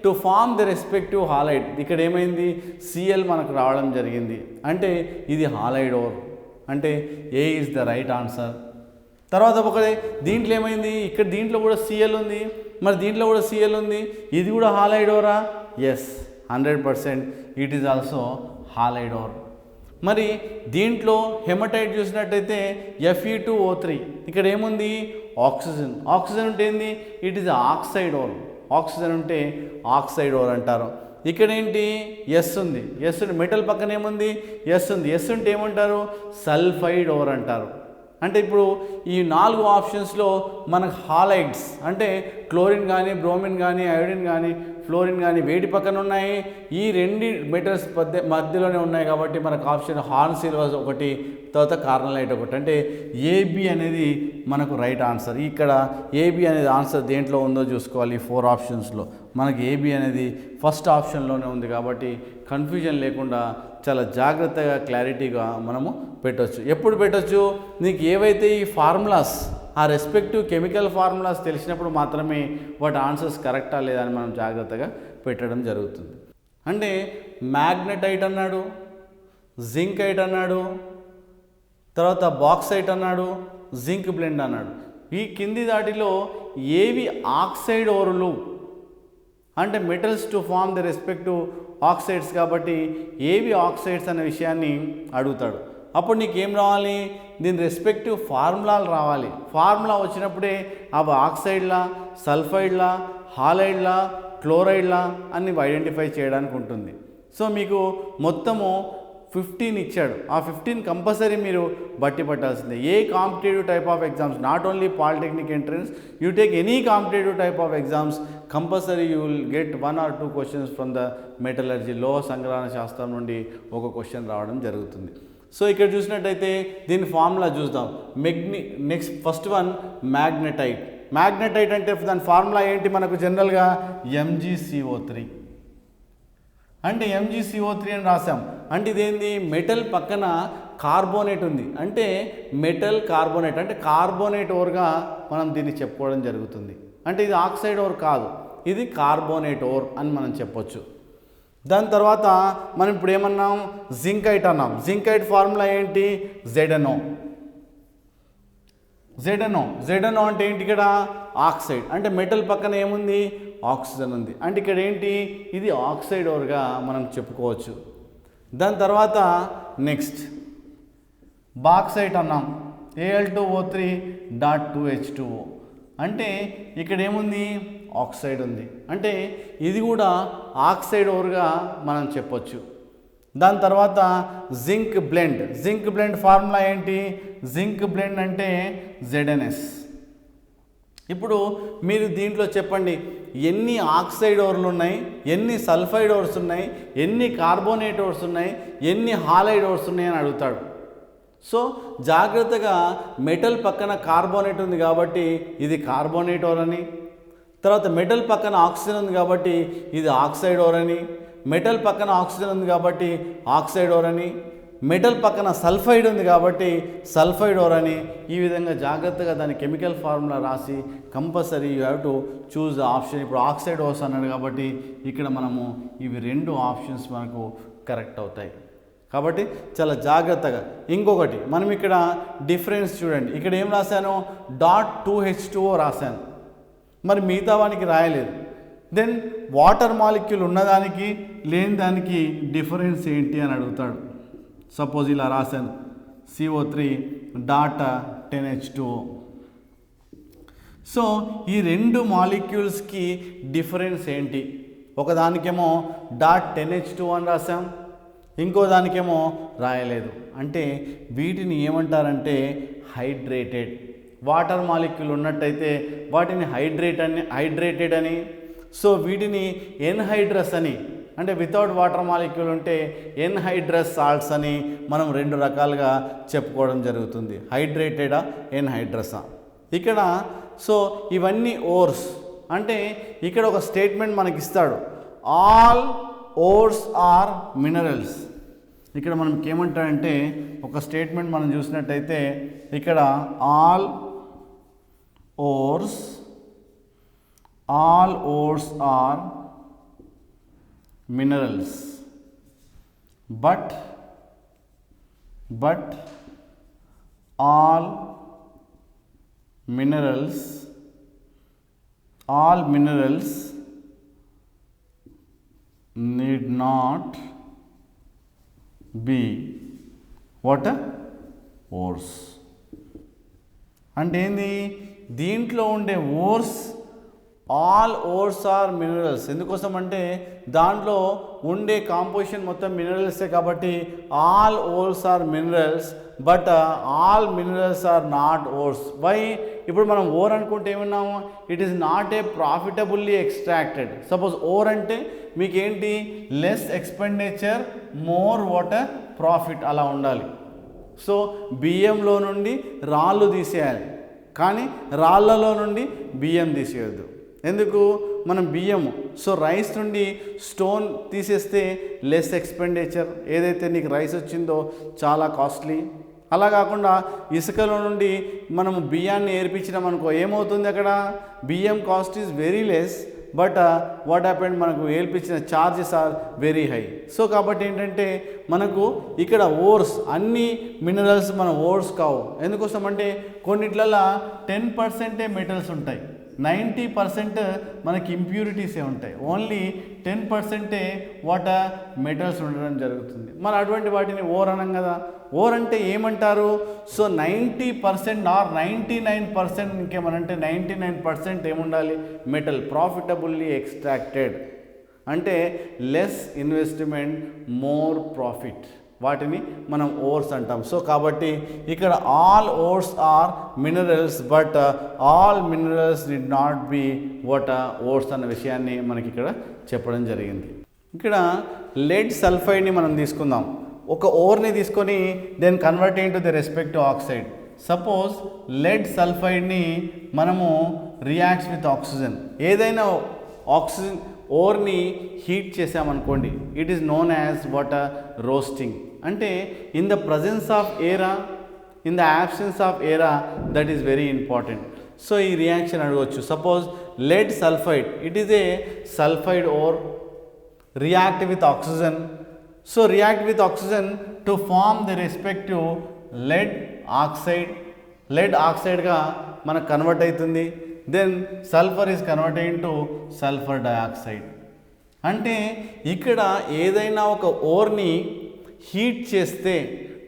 to form the respective halide. ఇక్కడ ఏమైంది? Cl మనకు రావడం జరిగింది. అంటే ఇది హాలైడ్ ఓర్. అంటే ఏ ఈజ్ ద రైట్ ఆన్సర్. తర్వాత ఒకటి దీంట్లో ఏమైంది? ఇక్కడ దీంట్లో కూడా Cl ఉంది, మరి దీంట్లో కూడా Cl ఉంది. ఇది కూడా హాలైడ్ ఓరా? Yes, 100% it is also halide ore. మరి దీంట్లో హెమటైట్ చూసినట్టయితే Fe2O3. ఇక్కడ ఏముంది? ఆక్సిజన్. ఆక్సిజన్ ఉంటే ఏంది? It is oxide ore. Oxygen ఉంటే ఆక్సైడ్ ఓర్ అంటారు. ఇక్కడ ఏంటి? ఎస్ ఉంది. ఎస్ ఉంది. మెటల్ పక్కన ఏముంది? ఎస్ ఉంది. ఎస్ ఉంటే ఏమంటారు? సల్ఫైడ్ ఓర్ అంటారు. అంటే ఇప్పుడు ఈ 4 ఆప్షన్స్లో మనకు హాలైడ్స్ అంటే క్లోరిన్ కానీ, బ్రోమిన్ కానీ, అయోడిన్ కానీ, ఫ్లోరిన్ కానీ వేటి పక్కన ఉన్నాయి? ఈ 2 మెటల్స్ మధ్యలోనే ఉన్నాయి. కాబట్టి మనకు ఆప్షన్ హార్న్ సిల్వర్ ఒకటి, తర్వాత కార్నలైట్ ఒకటి. అంటే AB అనేది మనకు రైట్ ఆన్సర్. ఇక్కడ AB అనేది ఆన్సర్ దేంట్లో ఉందో చూసుకోవాలి. 4 ఆప్షన్స్లో మనకి AB అనేది ఫస్ట్ ఆప్షన్లోనే ఉంది. కాబట్టి కన్ఫ్యూజన్ లేకుండా చాలా జాగ్రత్తగా క్లారిటీగా మనము పెట్టవచ్చు. ఎప్పుడు పెట్టవచ్చు? నీకు ఏవైతే ఈ ఫార్ములాస్, ఆ రెస్పెక్టివ్ కెమికల్ ఫార్ములాస్ తెలిసినప్పుడు మాత్రమే వాటి ఆన్సర్స్ కరెక్టా లేదా అని మనం జాగ్రత్తగా పెట్టడం జరుగుతుంది. అంటే మ్యాగ్నెటైట్ అన్నాడు, జింకైట్ అన్నాడు, తర్వాత బాక్సైట్ అన్నాడు, జింక్ బ్లెండ్ అన్నాడు. ఈ కింది దాటిలో ఏవి ఆక్సైడ్ ఓరులు అంటే metals to form the respective oxides. కాబట్టి ఏవి ఆక్సైడ్స్ అనే విషయాన్ని అడుగుతాడు. అప్పుడు నీకు ఏం రావాలి? దీని రెస్పెక్టివ్ ఫార్ములాలు రావాలి. ఫార్ములా వచ్చినప్పుడే అవి ఆక్సైడ్లా, సల్ఫైడ్లా, హాలైడ్లా, క్లోరైడ్లా అని ఐడెంటిఫై చేయడానికి ఉంటుంది. సో మీకు మొత్తము 15 ఇచ్చాడు. ఆ 15 కంపల్సరీ మీరు బట్టి పట్టాల్సిందే. ఏ competitive type of exams, not only polytechnic entrance, you take any competitive type of exams, compulsory you will get 1 or 2 questions from the metallurgy. లోహ సంగ్రహణ శాస్త్రం నుండి ఒక క్వశ్చన్ రావడం జరుగుతుంది. సో ఇక్కడ చూసినట్టయితే దీని ఫార్ములా చూద్దాం. Next first one magnetite. Magnetite అంటే దాని ఫార్ములా ఏంటి? మనకు జనరల్గా MgCO3. అంటే MgCO3 అని రాసాం. అంటే ఇదేంది? మెటల్ పక్కన కార్బోనేట్ ఉంది. అంటే మెటల్ కార్బోనేట్ అంటే కార్బోనేట్ ఓర్గా మనం దీన్ని చెప్పుకోవడం జరుగుతుంది. అంటే ఇది ఆక్సైడ్ ఓర్ కాదు, ఇది కార్బోనేట్ ఓర్ అని మనం చెప్పొచ్చు. దాని తర్వాత మనం ఇప్పుడు ఏమన్నాం? జింకైట్ అన్నాం. జింకైట్ ఫార్ములా ఏంటి? ZnO. ZnO అంటే ఏంటి? ఇక్కడ ఆక్సైడ్. అంటే మెటల్ పక్కన ఏముంది? ఆక్సిజన్ ఉంది. అంటే ఇక్కడ ఏంటి? ఇది ఆక్సైడ్ ఓర్గా మనం చెప్పుకోవచ్చు. దాని తర్వాత నెక్స్ట్ బాక్సైట్ అన్నాం. Al2O3 dot 2H2O. అంటే ఇక్కడ ఏముంది? ఆక్సైడ్ ఉంది. అంటే ఇది కూడా ఆక్సైడ్ ఓర్గా మనం చెప్పొచ్చు. దాని తర్వాత zinc blend. Zinc blend formula ఏంటి? జింక్ బ్లెండ్ అంటే ZnS. ఇప్పుడు మీరు దీంట్లో చెప్పండి, ఎన్ని ఆక్సైడ్ ఓర్లు ఉన్నాయి, ఎన్ని సల్ఫైడ్ ఓర్స్ ఉన్నాయి, ఎన్ని కార్బోనేట్ ఓర్స్ ఉన్నాయి, ఎన్ని హాలైడ్ ఓర్స్ ఉన్నాయి అని అడుగుతాడు. సో జాగ్రత్తగా మెటల్ పక్కన కార్బోనేట్ ఉంది కాబట్టి ఇది కార్బోనేట్ ఓర్ అని, తర్వాత మెటల్ పక్కన ఆక్సిజన్ ఉంది కాబట్టి ఇది ఆక్సైడ్ ఓర్ అని, మెటల్ పక్కన ఆక్సిజన్ ఉంది కాబట్టి ఆక్సైడ్ ఓర్ అని, మెటల్ పక్కన సల్ఫైడ్ ఉంది కాబట్టి సల్ఫైడ్ ఓర్ అని. ఈ విధంగా జాగ్రత్తగా దాని కెమికల్ ఫార్ములా రాసి compulsory you have to choose the option. ఇప్పుడు ఆక్సైడ్ ఓర్స్ అన్నాడు కాబట్టి ఇక్కడ మనము ఇవి 2 ఆప్షన్స్ మనకు కరెక్ట్ అవుతాయి. కాబట్టి చాలా జాగ్రత్తగా. ఇంకొకటి మనం ఇక్కడ డిఫరెన్స్ చూడండి. ఇక్కడ ఏం రాశాను? డాట్ 2H2O రాశాను. మరి మిగతా వానికి రాయలేదు. దెన్ వాటర్ మాలిక్యూల్ ఉన్నదానికి లేని దానికి డిఫరెన్స్ ఏంటి అని అడుగుతాడు. సపోజ్ ఇలా రాశాను CO3 డాట్ 10H2O. సో ఈ రెండు మాలిక్యూల్స్కి డిఫరెన్స్ ఏంటి? ఒకదానికేమో డాట్ 10H2 అని రాసాం, ఇంకో దానికేమో రాయలేదు. అంటే వీటిని ఏమంటారంటే హైడ్రేటెడ్. వాటర్ మాలిక్యూల్ ఉన్నట్టయితే వాటిని హైడ్రేటెడ్ అని, సో వీటిని ఎన్హైడ్రస్ అని, అంటే వితౌట్ వాటర్ మాలిక్యూల్ ఉంటే ఎన్హైడ్రస్ సాల్ట్స్ అని మనం రెండు రకాలుగా చెప్పుకోవడం జరుగుతుంది. హైడ్రేటెడా ఎన్హైడ్రసా. ఇక్కడ సో ఇవన్నీ ఓర్స్. అంటే ఇక్కడ ఒక స్టేట్మెంట్ మనకి ఇస్తాడు, ఆల్ ఓర్స్ ఆర్ మినరల్స్. ఇక్కడ మనకి ఏమంటాడంటే ఒక స్టేట్మెంట్ మనం చూసినట్టయితే ఇక్కడ all ores are minerals, but all minerals need not be what ores. అంటే ఏంది? దీంట్లో ఉండే ores all ores are minerals. ఎందుకోసం అంటే దాంట్లో ఉండే కాంపోజిషన్ మొత్తం మినరల్సే కాబట్టి all ores are minerals, but all minerals are not ores. Why? ఇప్పుడు మనం ఓర్ అనుకుంటే ఏమన్నాము? It is not a profitably extracted. Suppose ore అంటే మీకేంటి? Less expenditure more water profit అలా ఉండాలి. సో బియ్యంలో నుండి రాళ్ళు తీసేయాలి, కానీ రాళ్ళలో నుండి బియ్యం తీసేయద్దు. ఎందుకు? మనం బియ్యము సో రైస్ నుండి స్టోన్ తీసేస్తే లెస్ ఎక్స్పెండిచర్, ఏదైతే నీకు రైస్ వచ్చిందో చాలా కాస్ట్లీ. అలా కాకుండా ఇసుకలో నుండి మనము బియ్యాన్ని ఏర్పించినాం అనుకో, ఏమవుతుంది? అక్కడ బియ్యం cost is very less, but what happened, మనకు ఏల్పించిన charges are very high. So కాబట్టి ఏంటంటే మనకు ఇక్కడ ఓర్స్, అన్ని మినరల్స్ మన ఓర్స్ కావు. ఎందుకోసం అంటే కొన్నిట్లలో 10% మెటల్స్ ఉంటాయి, 90% మనకి ఇంప్యూరిటీసే ఉంటాయి, ఓన్లీ 10% వాటర్ మెటల్స్ ఉండడం జరుగుతుంది. మరి అటువంటి వాటిని ఓర్ అనం కదా. ఓర్ అంటే ఏమంటారు? సో 90% ఆర్ 99%, ఇంకేమనంటే 99% ఏముండాలి? మెటల్. ప్రాఫిటబుల్లీ ఎక్స్ట్రాక్టెడ్ అంటే లెస్ ఇన్వెస్ట్మెంట్ మోర్ ప్రాఫిట్, వాటిని మనం ఓర్స్ అంటాం. సో కాబట్టి ఇక్కడ all ores are minerals, but all minerals did not be what ores అన్న విషయాన్ని మనకి ఇక్కడ చెప్పడం జరిగింది. ఇక్కడ లెడ్ సల్ఫైడ్ని మనం తీసుకుందాం. ఒక ఓర్ని తీసుకొని then convert into the respective oxide. Suppose lead సల్ఫైడ్ని మనము రియాక్ట్స్ విత్ ఆక్సిజన్, ఏదైనా ఆక్సిజన్ ఓర్ని హీట్ చేసామనుకోండి, it is known as water roasting. అంటే in the presence of air, in the absence of air, that is very important. So ఈ రియాక్షన్ అడగవచ్చు. Suppose lead sulphide, it is a sulphide ore, react with oxygen. So react with oxygen to form the respective lead oxide. Lead ఆక్సైడ్గా మనకు కన్వర్ట్ అవుతుంది. Then sulphur is converted into sulphur dioxide. అంటే ఇక్కడ ఏదైనా ఒక ఓర్ని హీట్ చేస్తే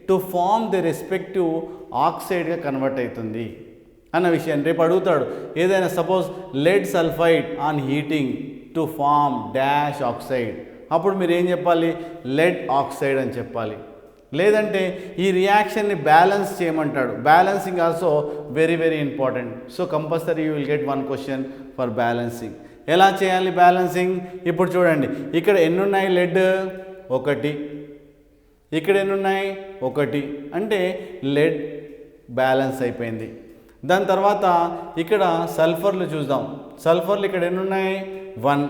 టు ఫార్మ్ ది రెస్పెక్టివ్ ఆక్సైడ్గా కన్వర్ట్ అవుతుంది అన్న విషయాన్ని రేపు అడుగుతాడు. ఏదైనా suppose lead sulphide on heating to form dash oxide, అప్పుడు మీరు ఏం చెప్పాలి? లెడ్ ఆక్సైడ్ అని చెప్పాలి. లేదంటే ఈ రియాక్షన్ని బ్యాలెన్స్ చేయమంటాడు. Balancing also very very important. So compulsory you will get 1 question for balancing. ఎలా చేయాలి బ్యాలెన్సింగ్? ఇప్పుడు చూడండి, ఇక్కడ ఎన్ని ఉన్నాయి? లెడ్ 1, ఇక్కడ ఎన్ని ఉన్నాయి? 1. అంటే లెడ్ బ్యాలెన్స్ అయిపోయింది. దాని తర్వాత ఇక్కడ సల్ఫర్లు చూద్దాం. సల్ఫర్లు ఇక్కడ ఎన్ని ఉన్నాయి? 1.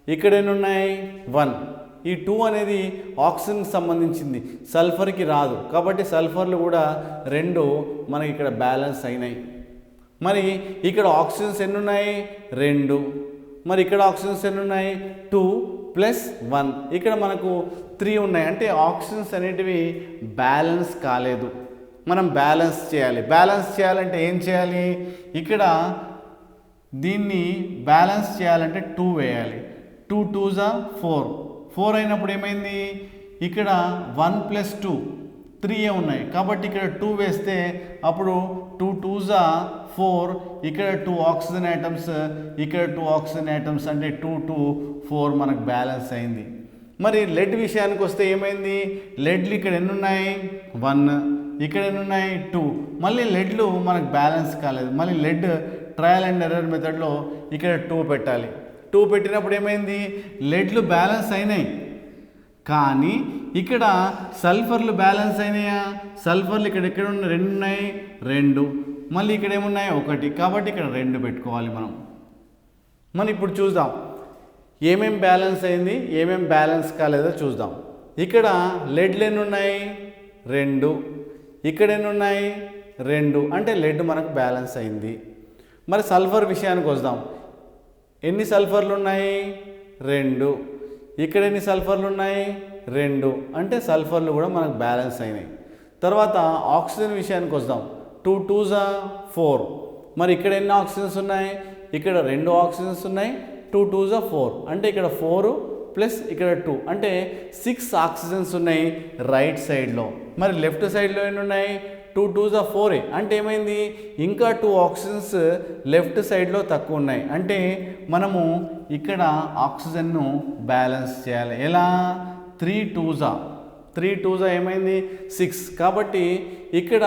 ఇక్కడ ఎన్ని ఉన్నాయి? 1. ఈ 2 అనేది ఆక్సిజన్కి సంబంధించింది, సల్ఫర్కి రాదు. కాబట్టి సల్ఫర్లు కూడా 2 మనకి ఇక్కడ బ్యాలెన్స్ అయినాయి. మరి ఇక్కడ ఆక్సిజన్స్ ఎన్ని ఉన్నాయి? 2. మరి ఇక్కడ ఆక్సిజన్స్ ఎన్ని ఉన్నాయి? 2 + 1. ఇక్కడ మనకు 3 ఉన్నాయి. అంటే ఆక్సిజన్స్ అనేటివి బ్యాలెన్స్ కాలేదు. మనం బ్యాలెన్స్ చేయాలి. బ్యాలెన్స్ చేయాలంటే ఏం చేయాలి? ఇక్కడ దీన్ని బ్యాలెన్స్ చేయాలంటే 2 వేయాలి. 2 2s 4. 4 అయినప్పుడు ఏమైంది? ఇక్కడ 1 + 2 3 ఉన్నాయి కాబట్టి ఇక్కడ 2 వేస్తే అప్పుడు 2 2s 4, ఇక్కడ 2 ఆక్సిజన్ ఐటమ్స్, ఇక్కడ 2 ఆక్సిజన్ ఐటమ్స్, అంటే 2 2 4 మనకు బ్యాలెన్స్ అయింది. మరి లెడ్ విషయానికి వస్తే ఏమైంది, లెడ్లు ఇక్కడ ఎన్ని ఉన్నాయి 1, ఇక్కడ ఎన్ని ఉన్నాయి 2, మళ్ళీ లెడ్లు మనకు బ్యాలెన్స్ కాలేదు. మళ్ళీ లెడ్ ట్రయల్ అండ్ ఎర్రర్ మెథడ్లో ఇక్కడ 2 పెట్టాలి. 2 పెట్టినప్పుడు ఏమైంది, లెడ్లు బ్యాలెన్స్ అయినాయి కానీ ఇక్కడ సల్ఫర్లు బ్యాలెన్స్ అయినాయా, సల్ఫర్లు ఇక్కడ ఎక్కడ ఉన్నాయి 2 ఉన్నాయి 2, మళ్ళీ ఇక్కడ ఏమున్నాయి 1, కాబట్టి ఇక్కడ 2 పెట్టుకోవాలి మనం. మనం ఇప్పుడు చూద్దాం ఏమేం బ్యాలెన్స్ అయింది ఏమేం బ్యాలెన్స్ కాలేదో చూద్దాం. ఇక్కడ లెడ్లు ఎన్ని ఉన్నాయి 2, ఇక్కడ ఎన్ని ఉన్నాయి 2, అంటే లెడ్ మనకు బ్యాలెన్స్ అయింది. మరి సల్ఫర్ విషయానికి వద్దాం. ఎన్ని సల్ఫర్లు ఉన్నాయి 2, ఇక్కడ ఎన్ని సల్ఫర్లు ఉన్నాయి 2, అంటే సల్ఫర్లు కూడా మనకు బ్యాలెన్స్ అయినాయి. తర్వాత ఆక్సిజన్ విషయానికి వద్దాం. 2 2s 4, మరి ఇక్కడ ఎన్ని ఆక్సిజన్స్ ఉన్నాయి, ఇక్కడ 2 ఆక్సిజన్స్ ఉన్నాయి, 2 2s 4, అంటే ఇక్కడ 4 ప్లస్ ఇక్కడ 2, అంటే 6 ఆక్సిజన్స్ ఉన్నాయి రైట్ సైడ్లో. మరి లెఫ్ట్ సైడ్లో ఎన్ని ఉన్నాయి 2 2s 4, అంటే ఏమైంది ఇంకా 2 ఆక్సిజన్స్ లెఫ్ట్ సైడ్లో తక్కువ ఉన్నాయి. అంటే మనము ఇక్కడ ఆక్సిజన్ను బ్యాలెన్స్ చేయాలి. ఎలా 3 2s ఏమైంది 6, కాబట్టి ఇక్కడ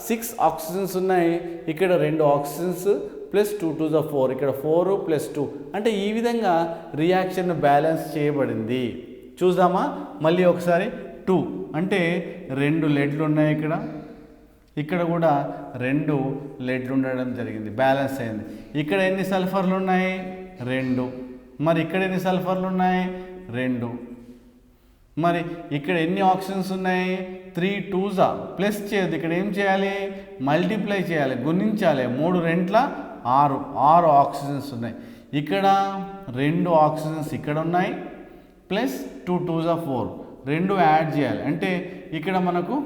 6 ఆక్సిజన్స్ ఉన్నాయి, ఇక్కడ 2 ఆక్సిజన్స్ ప్లస్ 2 2s 4, ఇక్కడ 4 ప్లస్ 2, అంటే ఈ విధంగా రియాక్షన్ బ్యాలెన్స్ చేయబడింది. చూద్దామా మళ్ళీ ఒకసారి. 2 అంటే 2 లెడ్లు ఉన్నాయి, ఇక్కడ కూడా 2 లెడ్లు ఉండడం జరిగింది, బ్యాలెన్స్ అయింది. ఇక్కడ ఎన్ని సల్ఫర్లు ఉన్నాయి 2, మరి ఇక్కడ ఎన్ని సల్ఫర్లు ఉన్నాయి 2, మరి ఇక్కడ ఎన్ని ఆక్సిజన్స్ ఉన్నాయి 3 2s ప్లస్ చేయదు, ఇక్కడ ఏం చేయాలి మల్టిప్లై చేయాలి, గుణించాలి. 3 2 6 ఆక్సిజన్స్ ఉన్నాయి. ఇక్కడ 2 ఆక్సిజన్స్ ఇక్కడ ఉన్నాయి ప్లస్ 2 2s 4, 2 యాడ్ చేయాలి, అంటే ఇక్కడ మనకు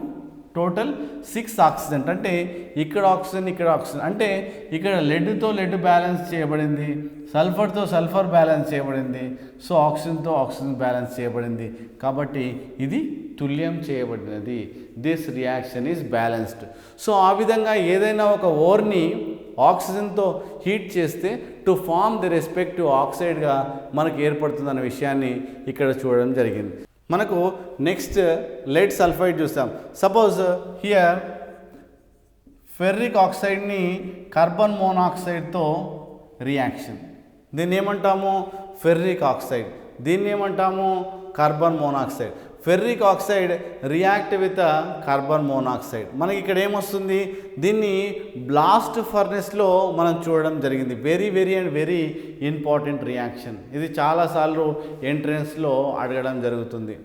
టోటల్ 6 ఆక్సిజన్, అంటే ఇక్కడ ఆక్సిజన్ ఇక్కడ ఆక్సిజన్, అంటే ఇక్కడ లెడ్తో లెడ్ బ్యాలెన్స్ చేయబడింది, సల్ఫర్తో సల్ఫర్ బ్యాలెన్స్ చేయబడింది, సో ఆక్సిజన్తో ఆక్సిజన్ బ్యాలెన్స్ చేయబడింది, కాబట్టి ఇది తుల్యం చేయబడినది. This reaction is balanced. So ఆ విధంగా ఏదైనా ఒక ఓర్ని ఆక్సిజన్తో హీట్ చేస్తే టు ఫార్మ్ ది రెస్పెక్టివ్ ఆక్సైడ్గా మనకు ఏర్పడుతుందన్న విషయాన్ని ఇక్కడ చూడడం జరిగింది. మనకు నెక్స్ట్ లెడ్ సల్ఫైడ్ చూస్తాం. సపోజ్ హియర్ ఫెర్రిక్ ఆక్సైడ్ని కార్బన్ మోనాక్సైడ్తో రియాక్షన్, దీన్ని ఏమంటాము ఫెర్రిక్ ఆక్సైడ్, దీన్ని ఏమంటాము carbon monoxide. Ferric oxide react with carbon monoxide. మనకి ఇక్కడ ఏమొస్తుంది, దీన్ని బ్లాస్ట్ ఫర్నెస్లో మనం చూడడం జరిగింది. Very very and very important reaction. ఇది చాలాసార్లు ఎంట్రన్స్లో అడగడం జరుగుతుంది.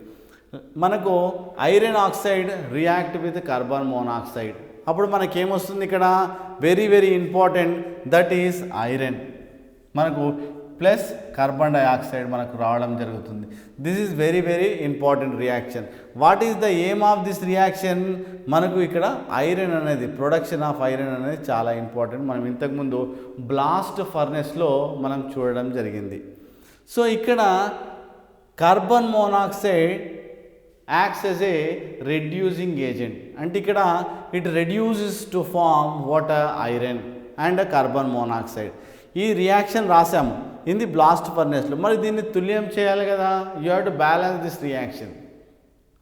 మనకు iron oxide react with carbon monoxide, అప్పుడు మనకేమొస్తుంది ఇక్కడ very very important, that is iron. మనకు ప్లస్ కార్బన్ డైఆక్సైడ్ మనకు రావడం జరుగుతుంది. This is very very important reaction. What is the aim of this reaction, మనకు ఇక్కడ ఐరన్ అనేది, ప్రొడక్షన్ ఆఫ్ ఐరన్ అనేది చాలా ఇంపార్టెంట్. మనం ఇంతకుముందు బ్లాస్ట్ ఫర్నెస్లో మనం చూడడం జరిగింది. సో ఇక్కడ carbon monoxide acts as a reducing agent, అంటే ఇక్కడ it reduces to form water iron and carbon monoxide. ఈ రియాక్షన్ రాసాము ఇన్ ది బ్లాస్ట్ ఫర్నెస్లో. మరి దీన్ని తుల్యం చేయాలి కదా, you have to balance this reaction.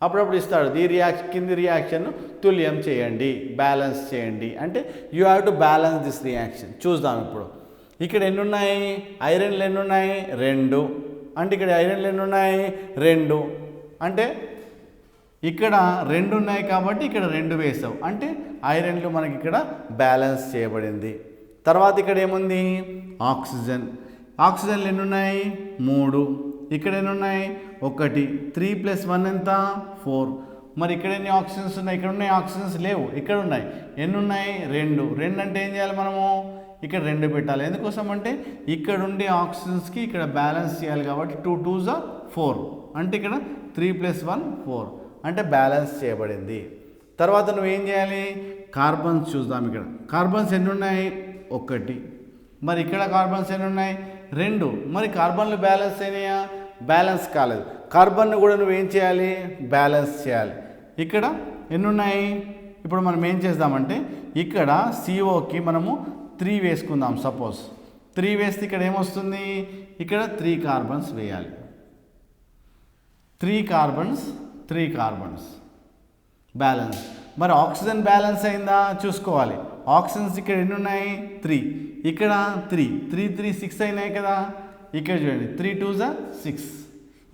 అప్పుడప్పుడు ఇస్తాడు ఈ కింది రియాక్షన్ను తుల్యం చేయండి, బ్యాలెన్స్ చేయండి, అంటే you have to balance this reaction. చూద్దాం ఇప్పుడు. ఇక్కడ ఎన్ని ఉన్నాయి ఐరన్లు, ఎన్ని ఉన్నాయి 2, అంటే ఇక్కడ ఐరన్లు ఎన్ని ఉన్నాయి 2, అంటే ఇక్కడ 2 ఉన్నాయి కాబట్టి ఇక్కడ 2 వేసావు, అంటే ఐరన్లు మనకి ఇక్కడ బ్యాలెన్స్ చేయబడింది. తర్వాత ఇక్కడ ఏముంది ఆక్సిజన్. ఆక్సిజన్లు ఎన్ని ఉన్నాయి 3, ఇక్కడ ఎన్ని ఉన్నాయి 1, 3 + 1 ఎంత 4. మరి ఇక్కడ ఎన్ని ఆక్సిజన్స్ ఉన్నాయి, ఇక్కడ ఉన్నాయి ఆక్సిజన్స్ లేవు, ఇక్కడ ఉన్నాయి. ఎన్ని ఉన్నాయి 2. 2 అంటే ఏం చేయాలి మనము ఇక్కడ 2 పెట్టాలి. ఎందుకోసం అంటే ఇక్కడ ఉండే ఆక్సిజన్స్కి ఇక్కడ బ్యాలెన్స్ చేయాలి కాబట్టి 2 2s 4, అంటే ఇక్కడ 3 + 1 4, అంటే బ్యాలెన్స్ చేయబడింది. తర్వాత నువ్వేం చేయాలి కార్బన్స్ చూద్దాం. ఇక్కడ కార్బన్స్ ఎన్ని ఉన్నాయి 1, మరి ఇక్కడ కార్బన్స్ ఎన్ని ఉన్నాయి 2. మరి కార్బన్లు బ్యాలెన్స్ అయినాయా, బ్యాలెన్స్ కాలేదు. కార్బన్ను కూడా నువ్వేం చేయాలి బ్యాలెన్స్ చేయాలి. ఇక్కడ ఎన్ని ఉన్నాయి? ఇప్పుడు మనం ఏం చేద్దామంటే ఇక్కడ సిఓకి మనము 3 వేసుకుందాం. సపోజ్ 3 వేస్తే ఇక్కడ ఏమొస్తుంది? ఇక్కడ 3 కార్బన్స్ వేయాలి. 3 కార్బన్స్ బ్యాలెన్స్. మరి ఆక్సిజన్ బ్యాలెన్స్ అయిందా చూసుకోవాలి. ఆక్సిజన్స్ ఇక్కడ ఎన్ని ఉన్నాయి? 3. ఇక్కడ 3 6 అయినాయి కదా. ఇక్కడ చూడండి 3 2 6.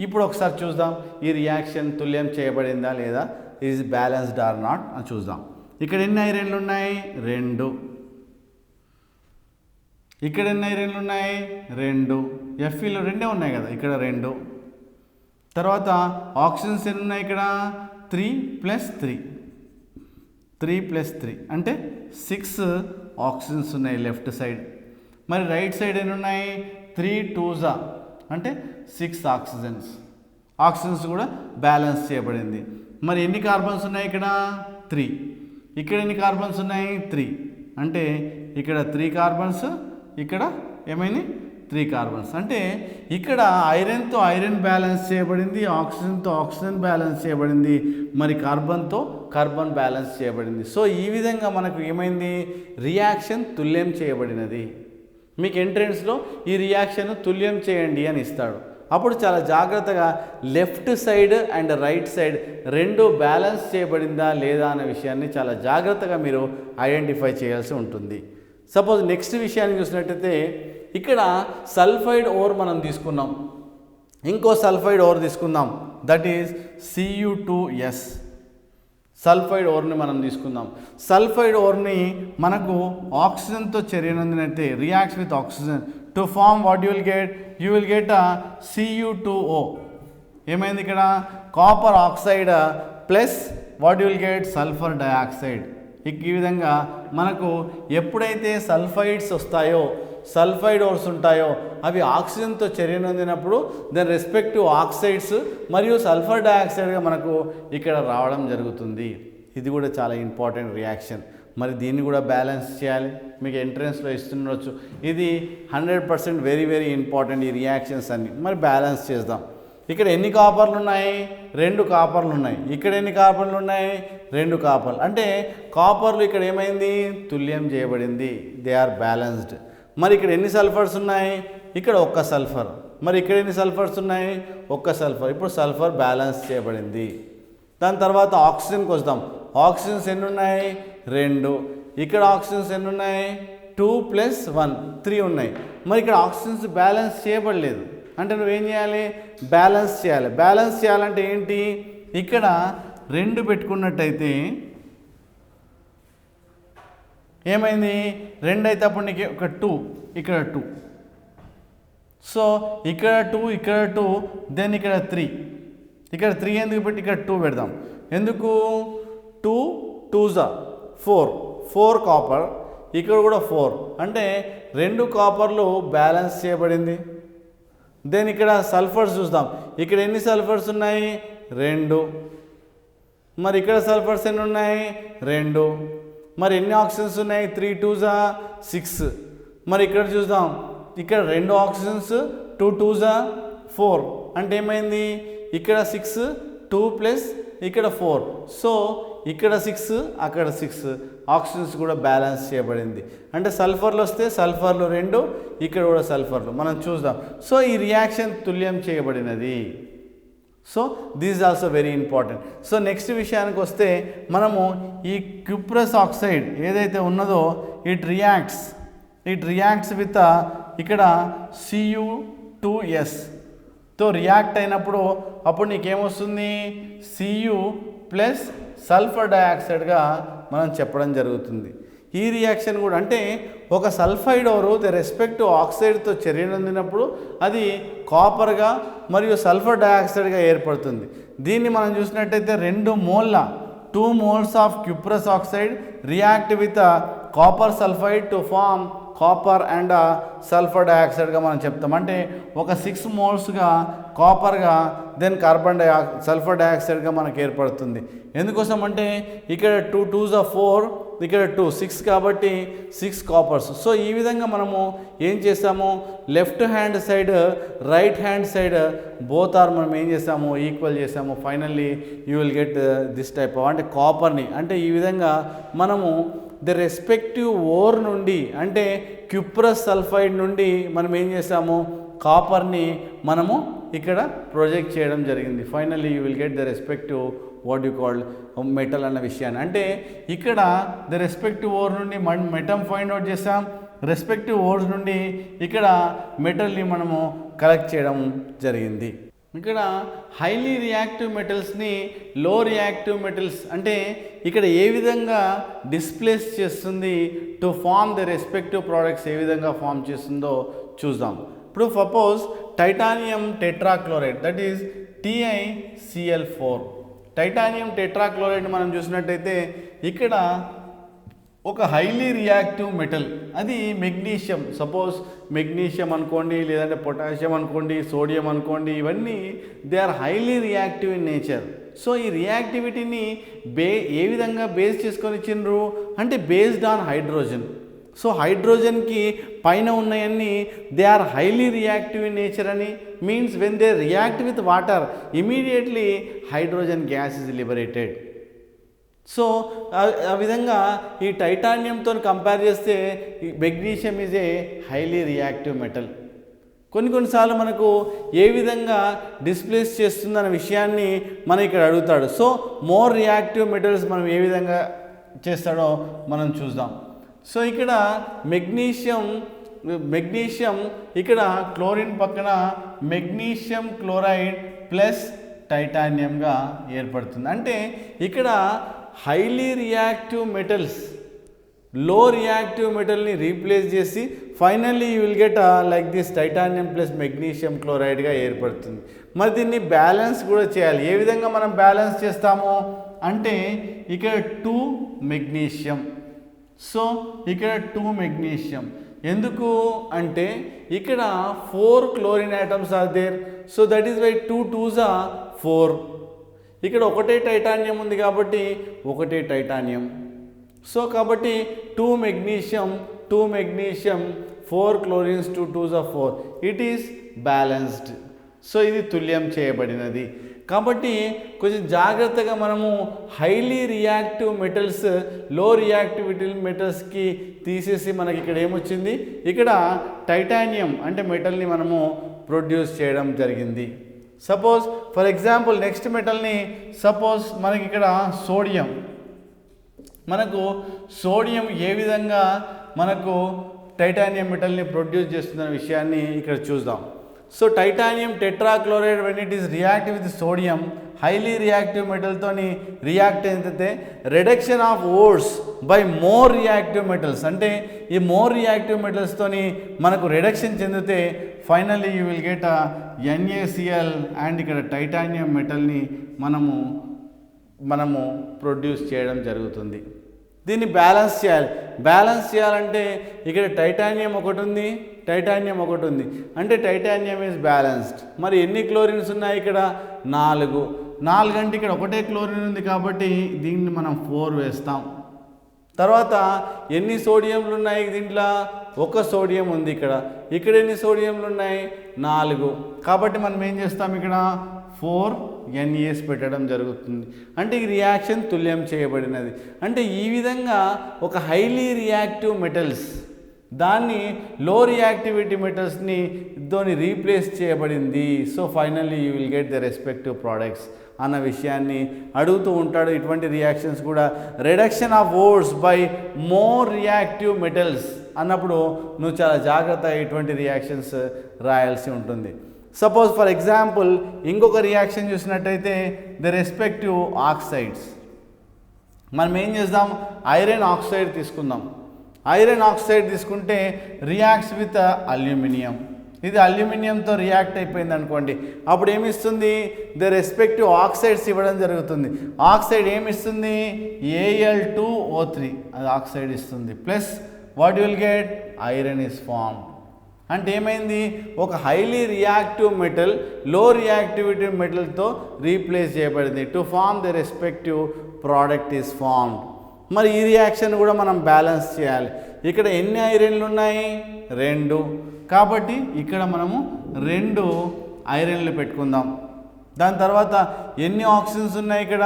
ఇప్పుడు ఒకసారి చూద్దాం ఈ రియాక్షన్ తుల్యం చేయబడిందా లేదా, ఈజ్ బ్యాలెన్స్డ్ ఆర్ నాట్ అని చూద్దాం. ఇక్కడ ఎన్ని ఐరన్లు ఉన్నాయి? 2. ఇక్కడ ఎన్ని ఐరన్లు ఉన్నాయి? 2. ఎఫ్ఈలో 2 ఉన్నాయి కదా, ఇక్కడ 2. తర్వాత ఆక్సిజన్స్ ఎన్ని ఉన్నాయి? ఇక్కడ 3 + 3 అంటే 6 ఆక్సిజన్స్ ఉన్నాయి లెఫ్ట్ సైడ్. మరి రైట్ సైడ్ ఎన్ని ఉన్నాయి? 3 2 అంటే 6 ఆక్సిజన్స్ కూడా బ్యాలెన్స్ చేయబడింది. మరి ఎన్ని కార్బన్స్ ఉన్నాయి? ఇక్కడ 3. ఇక్కడ ఎన్ని కార్బన్స్ ఉన్నాయి? 3. అంటే ఇక్కడ 3 కార్బన్స్, ఇక్కడ ఏమైంది? 3 కార్బన్స్. అంటే ఇక్కడ ఐరన్తో ఐరన్ బ్యాలెన్స్ చేయబడింది, ఆక్సిజన్తో ఆక్సిజన్ బ్యాలెన్స్ చేయబడింది, మరి కార్బన్తో కార్బన్ బ్యాలెన్స్ చేయబడింది. సో ఈ విధంగా మనకు ఏమైంది? రియాక్షన్ తుల్యం చేయబడినది. మీకు ఎంట్రన్స్లో ఈ రియాక్షన్ తుల్యం చేయండి అని ఇస్తాడు. అప్పుడు చాలా జాగ్రత్తగా left side and right side 2 balance చేయబడిందా లేదా అనే విషయాన్ని చాలా జాగ్రత్తగా మీరు ఐడెంటిఫై చేయాల్సి ఉంటుంది. సపోజ్ నెక్స్ట్ విషయాన్ని చూసినట్టయితే ఇక్కడ సల్ఫైడ్ ఓర్ మనం తీసుకున్నాం, ఇంకో సల్ఫైడ్ ఓర్ తీసుకుందాం, దట్ ఈజ్ Cu2S. సల్ఫైడ్ ఓర్ని మనం తీసుకుందాం. సల్ఫైడ్ ఓర్ని మనకు ఆక్సిజన్తో చర్యనందినైతే reacts with oxygen to form what you will get Cu2O. ఏమైంది ఇక్కడ? Copper oxide plus what you will get sulphur dioxide. ఈ విధంగా మనకు ఎప్పుడైతే సల్ఫైడ్స్ వస్తాయో, సల్ఫైడ్ ఓర్స్ ఉంటాయో అవి ఆక్సిజన్తో చర్యనొందినప్పుడు దాని రెస్పెక్టివ్ ఆక్సైడ్స్ మరియు సల్ఫర్ డయాక్సైడ్గా మనకు ఇక్కడ రావడం జరుగుతుంది. ఇది కూడా చాలా ఇంపార్టెంట్ రియాక్షన్. మరి దీన్ని కూడా బ్యాలెన్స్ చేయాలి. మీకు ఎంట్రన్స్లో ఇస్తుండొచ్చు. ఇది 100% వెరీ ఇంపార్టెంట్ ఈ రియాక్షన్స్ అన్ని. మరి బ్యాలెన్స్ చేద్దాం. ఇక్కడ ఎన్ని కాపర్లు ఉన్నాయి? 2 కాపర్లు ఉన్నాయి. ఇక్కడ ఎన్ని కాపర్లు ఉన్నాయి? 2 కాపర్లు. అంటే కాపర్లు ఇక్కడ ఏమైంది? తుల్యం చేయబడింది. They are balanced. మరి ఇక్కడ ఎన్ని సల్ఫర్స్ ఉన్నాయి? ఇక్కడ 1 సల్ఫర్. మరి ఇక్కడ ఎన్ని సల్ఫర్స్ ఉన్నాయి? 1 సల్ఫర్. ఇప్పుడు సల్ఫర్ బ్యాలెన్స్ చేయబడింది. దాని తర్వాత ఆక్సిజన్కి వస్తాం. ఆక్సిజన్స్ ఎన్ని ఉన్నాయి? 2. ఇక్కడ ఆక్సిజన్స్ ఎన్ని ఉన్నాయి? 2 + 1 3 ఉన్నాయి. మరి ఇక్కడ ఆక్సిజన్స్ బ్యాలెన్స్ చేయబడలేదు. అంటే నువ్వేం చేయాలి? బ్యాలెన్స్ చేయాలి. బ్యాలెన్స్ చేయాలంటే ఏంటి? ఇక్కడ 2 పెట్టుకున్నట్టయితే ఏమైంది? 2 అయితే అప్పుడు నీకు ఒక 2, ఇక్కడ 2. సో ఇక్కడ 2, ఇక్కడ 2, దెన్ ఇక్కడ 3. ఇక్కడ 3 ఎందుకు పెట్టి ఇక్కడ 2 పెడదాం. ఎందుకు? 2 2 4 కాపర్, ఇక్కడ కూడా 4. అంటే 2 కాపర్లు బ్యాలెన్స్ చేయబడింది. దెన్ ఇక్కడ సల్ఫర్స్ చూద్దాం. ఇక్కడ ఎన్ని సల్ఫర్స్ ఉన్నాయి? 2. మరి ఇక్కడ సల్ఫర్స్ ఎన్ని ఉన్నాయి? 2. మరి ఎన్ని ఆక్సిజన్స్ ఉన్నాయి? 3 2 6. మరి ఇక్కడ చూద్దాం. ఇక్కడ 2 ఆక్సిజన్స్, 2 2 4. అంటే ఏమైంది? ఇక్కడ 6, 2 ప్లస్ ఇక్కడ 4. సో ఇక్కడ 6, అక్కడ 6 ఆక్సిజన్స్ కూడా బ్యాలెన్స్ చేయబడింది. అంటే సల్ఫర్లు వస్తే సల్ఫర్లు 2, ఇక్కడ కూడా సల్ఫర్లు మనం చూద్దాం. సో ఈ రియాక్షన్ తుల్యం చేయబడినది. So this is also very important. So next విషయానికి వస్తే మనము ఈ క్యూప్రస్ ఆక్సైడ్ ఏదైతే ఉన్నదో ఇట్ రియాక్ట్స్ విత్ ఇక్కడ Cu2S తో రియాక్ట్ అయినప్పుడు అప్పుడు నీకేమొస్తుంది? Cu ప్లస్ సల్ఫర్ డయాక్సైడ్గా మనం చెప్పడం జరుగుతుంది. ఈ రియాక్షన్ కూడా అంటే ఒక సల్ఫైడ్ ఓరు ద రెస్పెక్టివ్ ఆక్సైడ్తో చర్యనొందినప్పుడు అది కాపర్గా మరియు సల్ఫర్ డయాక్సైడ్గా ఏర్పడుతుంది. దీన్ని మనం చూసినట్టయితే 2 moles of cuprous oxide react with copper sulphide to form copper and sulphur డయాక్సైడ్గా మనం చెప్తాం. అంటే ఒక 6 మోల్స్గా కాపర్గా దెన్ సల్ఫర్ డయాక్సైడ్గా మనకు ఏర్పడుతుంది. ఎందుకోసం అంటే ఇక్కడ 2 2 4 ఇక్కడ 2 6 కాబట్టి 6 కాపర్స్. సో ఈ విధంగా మనము ఏం చేస్తాము, left hand side right hand side both are మనం ఏం చేస్తాము, ఈక్వల్ చేసాము. Finally you will get this type of అంటే కాపర్ని, అంటే ఈ విధంగా మనము ద రెస్పెక్టివ్ ఓర్ నుండి అంటే క్యుప్రస్ సల్ఫైడ్ నుండి మనం ఏం చేస్తాము, కాపర్ని మనము ఇక్కడ ప్రొజెక్ట్ చేయడం జరిగింది. Finally you will get the respective what you called metal అన్న విషయాన్ని. అంటే ఇక్కడ ద రెస్పెక్టివ్ ఓర్ నుండి మెటల్ ఫైండ్ అవుట్ చేస్తాం, రెస్పెక్టివ్ ఓర్స్ నుండి ఇక్కడ మెటల్ని మనము కలెక్ట్ చేయడం జరిగింది. ఇక్కడ హైలీ రియాక్టివ్ మెటల్స్ని లో రియాక్టివ్ మెటల్స్ అంటే ఇక్కడ ఏ విధంగా డిస్ప్లేస్ చేస్తుంది to form the respective products ఏ విధంగా ఫామ్ చేస్తుందో చూద్దాం. ఇప్పుడు suppose titanium tetrachloride that is TiCl4. Titanium tetrachloride మనం చూసినట్టయితే ఇక్కడ ఒక హైలీ రియాక్టివ్ మెటల్, అది మెగ్నీషియం. సపోజ్ మెగ్నీషియం అనుకోండి, లేదంటే పొటాషియం అనుకోండి, సోడియం అనుకోండి, ఇవన్నీ they are highly reactive in nature. So ఈ రియాక్టివిటీని ఏ విధంగా బేస్ చేసుకొని ఇచ్చిండ్రు అంటే బేస్డ్ ఆన్ హైడ్రోజన్. సో హైడ్రోజన్కి పైన ఉన్నాయన్నీ they are highly reactive in nature అని means when they react with water immediately hydrogen gas is liberated. So ఆ విధంగా ఈ టైటానియంతో కంపేర్ చేస్తే magnesium is a highly reactive metal. కొన్నిసార్లు మనకు ఏ విధంగా డిస్ప్లేస్ చేస్తుందన్న విషయాన్ని మనం ఇక్కడ అడుగుతాడు. సో మోర్ రియాక్టివ్ మెటల్స్ మనం ఏ విధంగా చేస్తాడో మనం చూద్దాం. సో ఇక్కడ మెగ్నీషియం ఇక్కడ క్లోరిన్ పక్కన మెగ్నీషియం క్లోరైడ్ ప్లస్ టైటానియంగా ఏర్పడుతుంది. అంటే ఇక్కడ హైలీ రియాక్టివ్ మెటల్స్ లో రియాక్టివ్ మెటల్ని రీప్లేస్ చేసి finally you will get like this titanium plus magnesium క్లోరైడ్గా ఏర్పడుతుంది. మరి దీన్ని బ్యాలెన్స్ కూడా చేయాలి. ఏ విధంగా మనం బ్యాలెన్స్ చేస్తాము అంటే ఇక్కడ 2 మెగ్నీషియం. సో ఇక్కడ 2 మెగ్నీషియం ఎందుకు అంటే ఇక్కడ 4 chlorine atoms are there. So that is why 2 2s are 4. ఇక్కడ ఒకటే టైటానియం ఉంది కాబట్టి ఒకటే టైటానియం. సో కాబట్టి 2 magnesium 4 chlorines 2 2s are 4. It is balanced. So ఇది తుల్యం చేయబడినది. కాబట్టి కొంచెం జాగ్రత్తగా మనము హైలీ రియాక్టివ్ మెటల్స్ లో రియాక్టివిటీ మెటల్స్కి తీసేసి మనకి ఇక్కడ ఏమొచ్చింది, ఇక్కడ టైటానియం అంటే మెటల్ని మనము ప్రొడ్యూస్ చేయడం జరిగింది. సపోజ్ ఫర్ ఎగ్జాంపుల్ నెక్స్ట్ మెటల్ని సపోజ్ మనకి ఇక్కడ సోడియం ఏ విధంగా మనకు టైటానియం మెటల్ని ప్రొడ్యూస్ చేస్తున్న విషయాన్ని ఇక్కడ చూద్దాం. So titanium tetrachloride when it is react with sodium highly reactive మెటల్తోని రియాక్ట్ అయితే reduction of ores by more reactive metals అంటే ఈ మోర్ రియాక్టివ్ మెటల్స్తోని మనకు రిడక్షన్ చెందితే finally you will get NaCl and ఇక్కడ టైటానియం మెటల్ని మనము ప్రొడ్యూస్ చేయడం జరుగుతుంది. దీన్ని బ్యాలెన్స్ చేయాలంటే ఇక్కడ టైటానియం ఒకటి ఉంది అంటే టైటానియం ఈజ్ బ్యాలెన్స్డ్. మరి ఎన్ని క్లోరిన్స్ ఉన్నాయి ఇక్కడ 4 అంటే ఇక్కడ ఒకటే క్లోరిన్ ఉంది కాబట్టి దీన్ని మనం 4 వేస్తాం. తర్వాత ఎన్ని సోడియంలు ఉన్నాయి దీంట్లో, ఒక సోడియం ఉంది. ఇక్కడ ఎన్ని సోడియంలు ఉన్నాయి 4 కాబట్టి మనం ఏం చేస్తాం ఇక్కడ 4 NaS పెట్టడం జరుగుతుంది. అంటే ఈ రియాక్షన్ తుల్యం చేయబడినది. అంటే ఈ విధంగా ఒక హైలీ రియాక్టివ్ మెటల్స్ దాన్ని లో రియాక్టివిటీ మెటల్స్ని దాన్ని రీప్లేస్ చేయబడింది. So finally you will get the respective products అన్న విషయాన్ని అడుగుతూ ఉంటాడు. ఇటువంటి రియాక్షన్స్ కూడా reduction of ores by more reactive metals అన్నప్పుడు నువ్వు చాలా జాగ్రత్తగా ఇటువంటి రియాక్షన్స్ రాయాల్సి ఉంటుంది. సపోజ్ ఫర్ ఎగ్జాంపుల్ ఇంకొక రియాక్షన్ చూసినట్టయితే ద రెస్పెక్టివ్ ఆక్సైడ్స్. మనం ఏం చేద్దాం, ఐరన్ ఆక్సైడ్ తీసుకుందాం. ఐరన్ ఆక్సైడ్ తీసుకుంటే రియాక్ట్స్ విత్ అల్యూమినియం. ఇది అల్యూమినియంతో రియాక్ట్ అయిపోయింది అనుకోండి, అప్పుడు ఏమిస్తుంది ద రెస్పెక్టివ్ ఆక్సైడ్స్ ఇవ్వడం జరుగుతుంది. ఆక్సైడ్ ఏమిస్తుంది Al2O3 అది ఆక్సైడ్ ఇస్తుంది. Plus what will get iron is formed. అంటే ఏమైంది, ఒక highly reactive metal low reactivity మెటల్తో రీప్లేస్ చేయబడింది. To form the respective product is formed. మరి ఈ రియాక్షన్ కూడా మనం బ్యాలెన్స్ చేయాలి. ఇక్కడ ఎన్ని ఐరన్లు ఉన్నాయి? 2. కాబట్టి ఇక్కడ మనము 2 ఐరన్లు పెట్టుకుందాం. దాని తర్వాత ఎన్ని ఆక్సిజన్స్ ఉన్నాయి? ఇక్కడ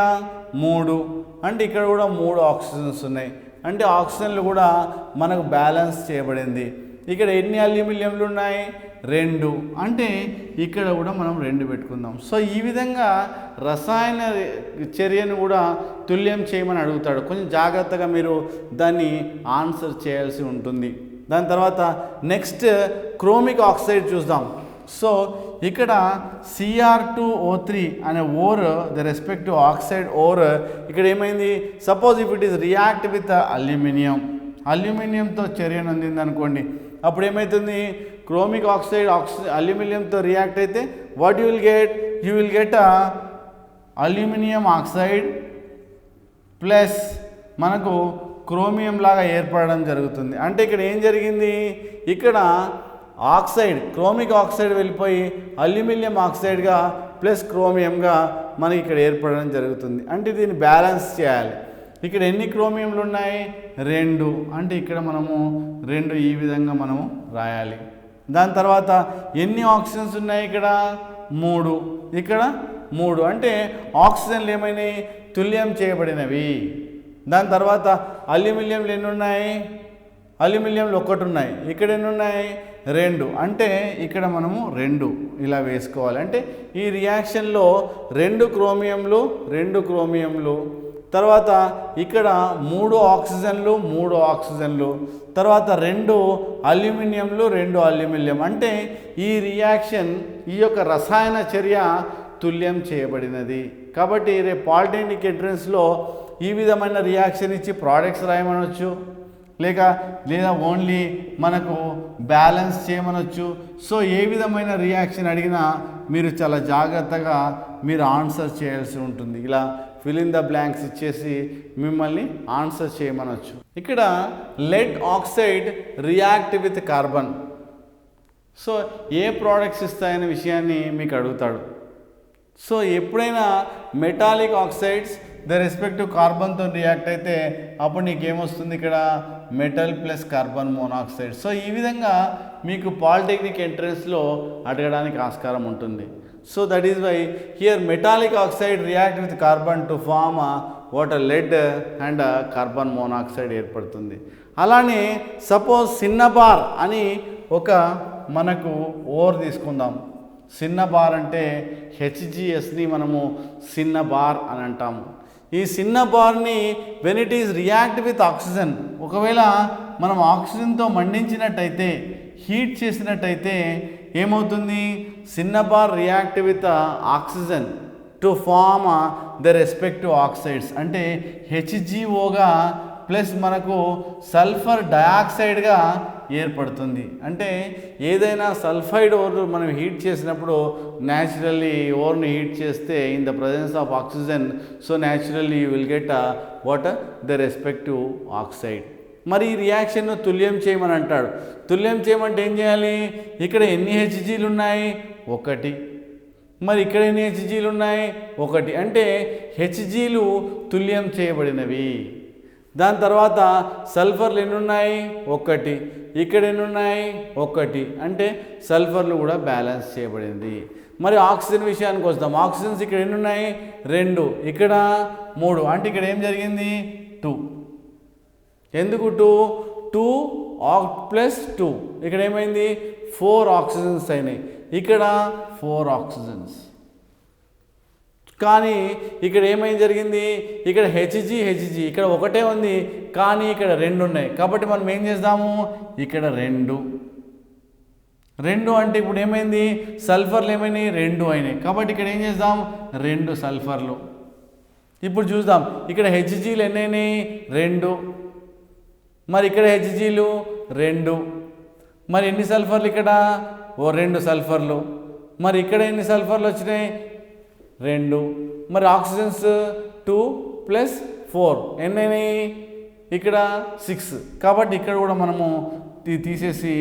3. అంటే ఇక్కడ కూడా 3 ఆక్సిజన్స్ ఉన్నాయి. అంటే ఆక్సిజన్లు కూడా మనకు బ్యాలెన్స్ చేయబడింది. ఇక్కడ ఎన్ని అల్యూమినియంలు ఉన్నాయి? 2. అంటే ఇక్కడ కూడా మనం 2 పెట్టుకుందాం. సో ఈ విధంగా రసాయన చర్యను కూడా తుల్యం చేయమని అడుగుతాడు. కొంచెం జాగ్రత్తగా మీరు దాన్ని ఆన్సర్ చేయాల్సి ఉంటుంది. దాని తర్వాత నెక్స్ట్ క్రోమిక్ ఆక్సైడ్ చూద్దాం. సో ఇక్కడ Cr2O3 అనే ore the respective oxide ore ఇక్కడ ఏమైంది? Suppose if it is react with అల్యూమినియంతో చర్య నొందింది అనుకోండి, అప్పుడు ఏమవుతుంది? క్రోమిక్ ఆక్సైడ్ అల్యూమినియంతో రియాక్ట్ అయితే what you will get aluminium oxide plus మనకు క్రోమియం లాగా ఏర్పడడం జరుగుతుంది. అంటే ఇక్కడ ఏం జరిగింది? ఇక్కడ క్రోమిక్ ఆక్సైడ్ వెళ్ళిపోయి అల్యూమినియం ఆక్సైడ్గా ప్లస్ క్రోమియంగా మనకి ఇక్కడ ఏర్పడడం జరుగుతుంది. అంటే దీన్ని బ్యాలెన్స్ చేయాలి. ఇక్కడ ఎన్ని క్రోమియంలు ఉన్నాయి? 2. అంటే ఇక్కడ మనము 2 ఈ విధంగా మనము రాయాలి. దాని తర్వాత ఎన్ని ఆక్సిజన్స్ ఉన్నాయి? ఇక్కడ 3. ఇక్కడ 3. అంటే ఆక్సిజన్లు ఏమైనాయి? తుల్యం చేయబడినవి. దాని తర్వాత అల్యూమినియంలు ఎన్ని ఉన్నాయి? అల్యూమినియంలు 1 ఉన్నాయి. ఇక్కడ ఎన్ని ఉన్నాయి? 2. అంటే ఇక్కడ మనము 2 ఇలా వేసుకోవాలి. అంటే ఈ రియాక్షన్లో 2 క్రోమియంలు తర్వాత ఇక్కడ 3 ఆక్సిజన్లు తర్వాత 2 అల్యూమినియం. అంటే ఈ రియాక్షన్ ఈ యొక్క రసాయన చర్య తుల్యం చేయబడినది. కాబట్టి రేపు పాలిటెక్నిక్ ఎంట్రన్స్లో ఈ విధమైన రియాక్షన్ ఇచ్చి ప్రోడక్ట్స్ రాయమనొచ్చు, లేదా ఓన్లీ మనకు బ్యాలెన్స్ చేయమనొచ్చు. సో ఏ విధమైన రియాక్షన్ అడిగినా మీరు చాలా జాగ్రత్తగా మీరు ఆన్సర్ చేయాల్సి ఉంటుంది. ఇలా ఫిల్ ఇన్ ద బ్లాంక్స్ ఇచ్చేసి మిమ్మల్ని ఆన్సర్ చేయమనొచ్చు. ఇక్కడ lead oxide react with carbon. So ఏ ప్రోడక్ట్స్ ఇస్తాయనే విషయాన్ని మీకు అడుగుతాడు. సో ఎప్పుడైనా మెటాలిక్ ఆక్సైడ్స్ ద రెస్పెక్టివ్ కార్బన్తో రియాక్ట్ అయితే అప్పుడు నీకేమొస్తుంది? ఇక్కడ metal plus carbon monoxide. So ఈ విధంగా మీకు పాలిటెక్నిక్ ఎంట్రన్స్లో అడగడానికి ఆస్కారం ఉంటుంది. So that is why here metallic oxide react with carbon to form water lead and carbon monoxide ఏర్పడుతుంది. అలానే సపోజ్ సిన్నబార్ అని ఒక మనకు ఓర్ తీసుకుందాం. సిన్నబార్ అంటే హెచ్జిఎస్ని మనము సిన్నబార్ అని అంటాము. ఈ సిన్నబార్ని when it is react with oxygen, ఒకవేళ మనం ఆక్సిజన్తో మండించినట్టయితే, హీట్ చేసినట్టయితే ఏమవుతుంది? Cinnabar react with oxygen to form the respective oxides. అంటే హెచ్జిఓగా ప్లస్ మనకు సల్ఫర్ డయాక్సైడ్గా ఏర్పడుతుంది. అంటే ఏదైనా సల్ఫైడ్ ఓర్ మనం హీట్ చేసినప్పుడు న్యాచురల్లీ ఓర్ని హీట్ చేస్తే in the presence of oxygen, so naturally you will get what the respective oxide. మరి ఈ రియాక్షన్ను తుల్యం చేయమని అంటాడు. తుల్యం చేయమంటే ఏం చేయాలి? ఇక్కడ ఎన్ని హెచ్జీలు ఉన్నాయి? 1. మరి ఇక్కడ ఎన్ని హెచ్జీలు ఉన్నాయి? 1. అంటే హెచ్జీలు తుల్యం చేయబడినవి. దాని తర్వాత సల్ఫర్లు ఎన్ని ఉన్నాయి? 1. ఇక్కడ ఎన్ని ఉన్నాయి? 1. అంటే సల్ఫర్లు కూడా బ్యాలెన్స్ చేయబడింది. మరి ఆక్సిజన్ విషయానికి వస్తాం. ఆక్సిజన్స్ ఇక్కడ ఎన్ని ఉన్నాయి? 2. ఇక్కడ 3. అంటే ఇక్కడ ఏం జరిగింది? 2. ఎందుకు 2 ప్లస్ 2 ఇక్కడ ఏమైంది? 4 ఆక్సిజన్స్ అయినాయి. ఇక్కడ 4 ఆక్సిజన్స్. కానీ ఇక్కడ ఏమైంది జరిగింది? ఇక్కడ హెచ్జీ ఇక్కడ 1 ఉంది, కానీ ఇక్కడ 2 ఉన్నాయి. కాబట్టి మనం ఏం చేద్దాము? ఇక్కడ 2 అంటే ఇప్పుడు ఏమైంది? సల్ఫర్లు ఏమైనాయి? 2 అయినాయి. కాబట్టి ఇక్కడ ఏం చేద్దాం? 2 సల్ఫర్లు. ఇప్పుడు చూద్దాం, ఇక్కడ హెచ్జీలు ఎన్నైనాయి? 2. మరి ఇక్కడ హెచ్జీలు 2. మరి ఎన్ని సల్ఫర్లు? ఇక్కడ 2 సల్ఫర్లు. మరి ఇక్కడ ఎన్ని సల్ఫర్లు వచ్చినాయి? 2. మరి ఆక్సిజన్స్ 2 ప్లస్ 4 ఎన్నైనాయి? ఇక్కడ 6. కాబట్టి ఇక్కడ కూడా మనము తీసేసి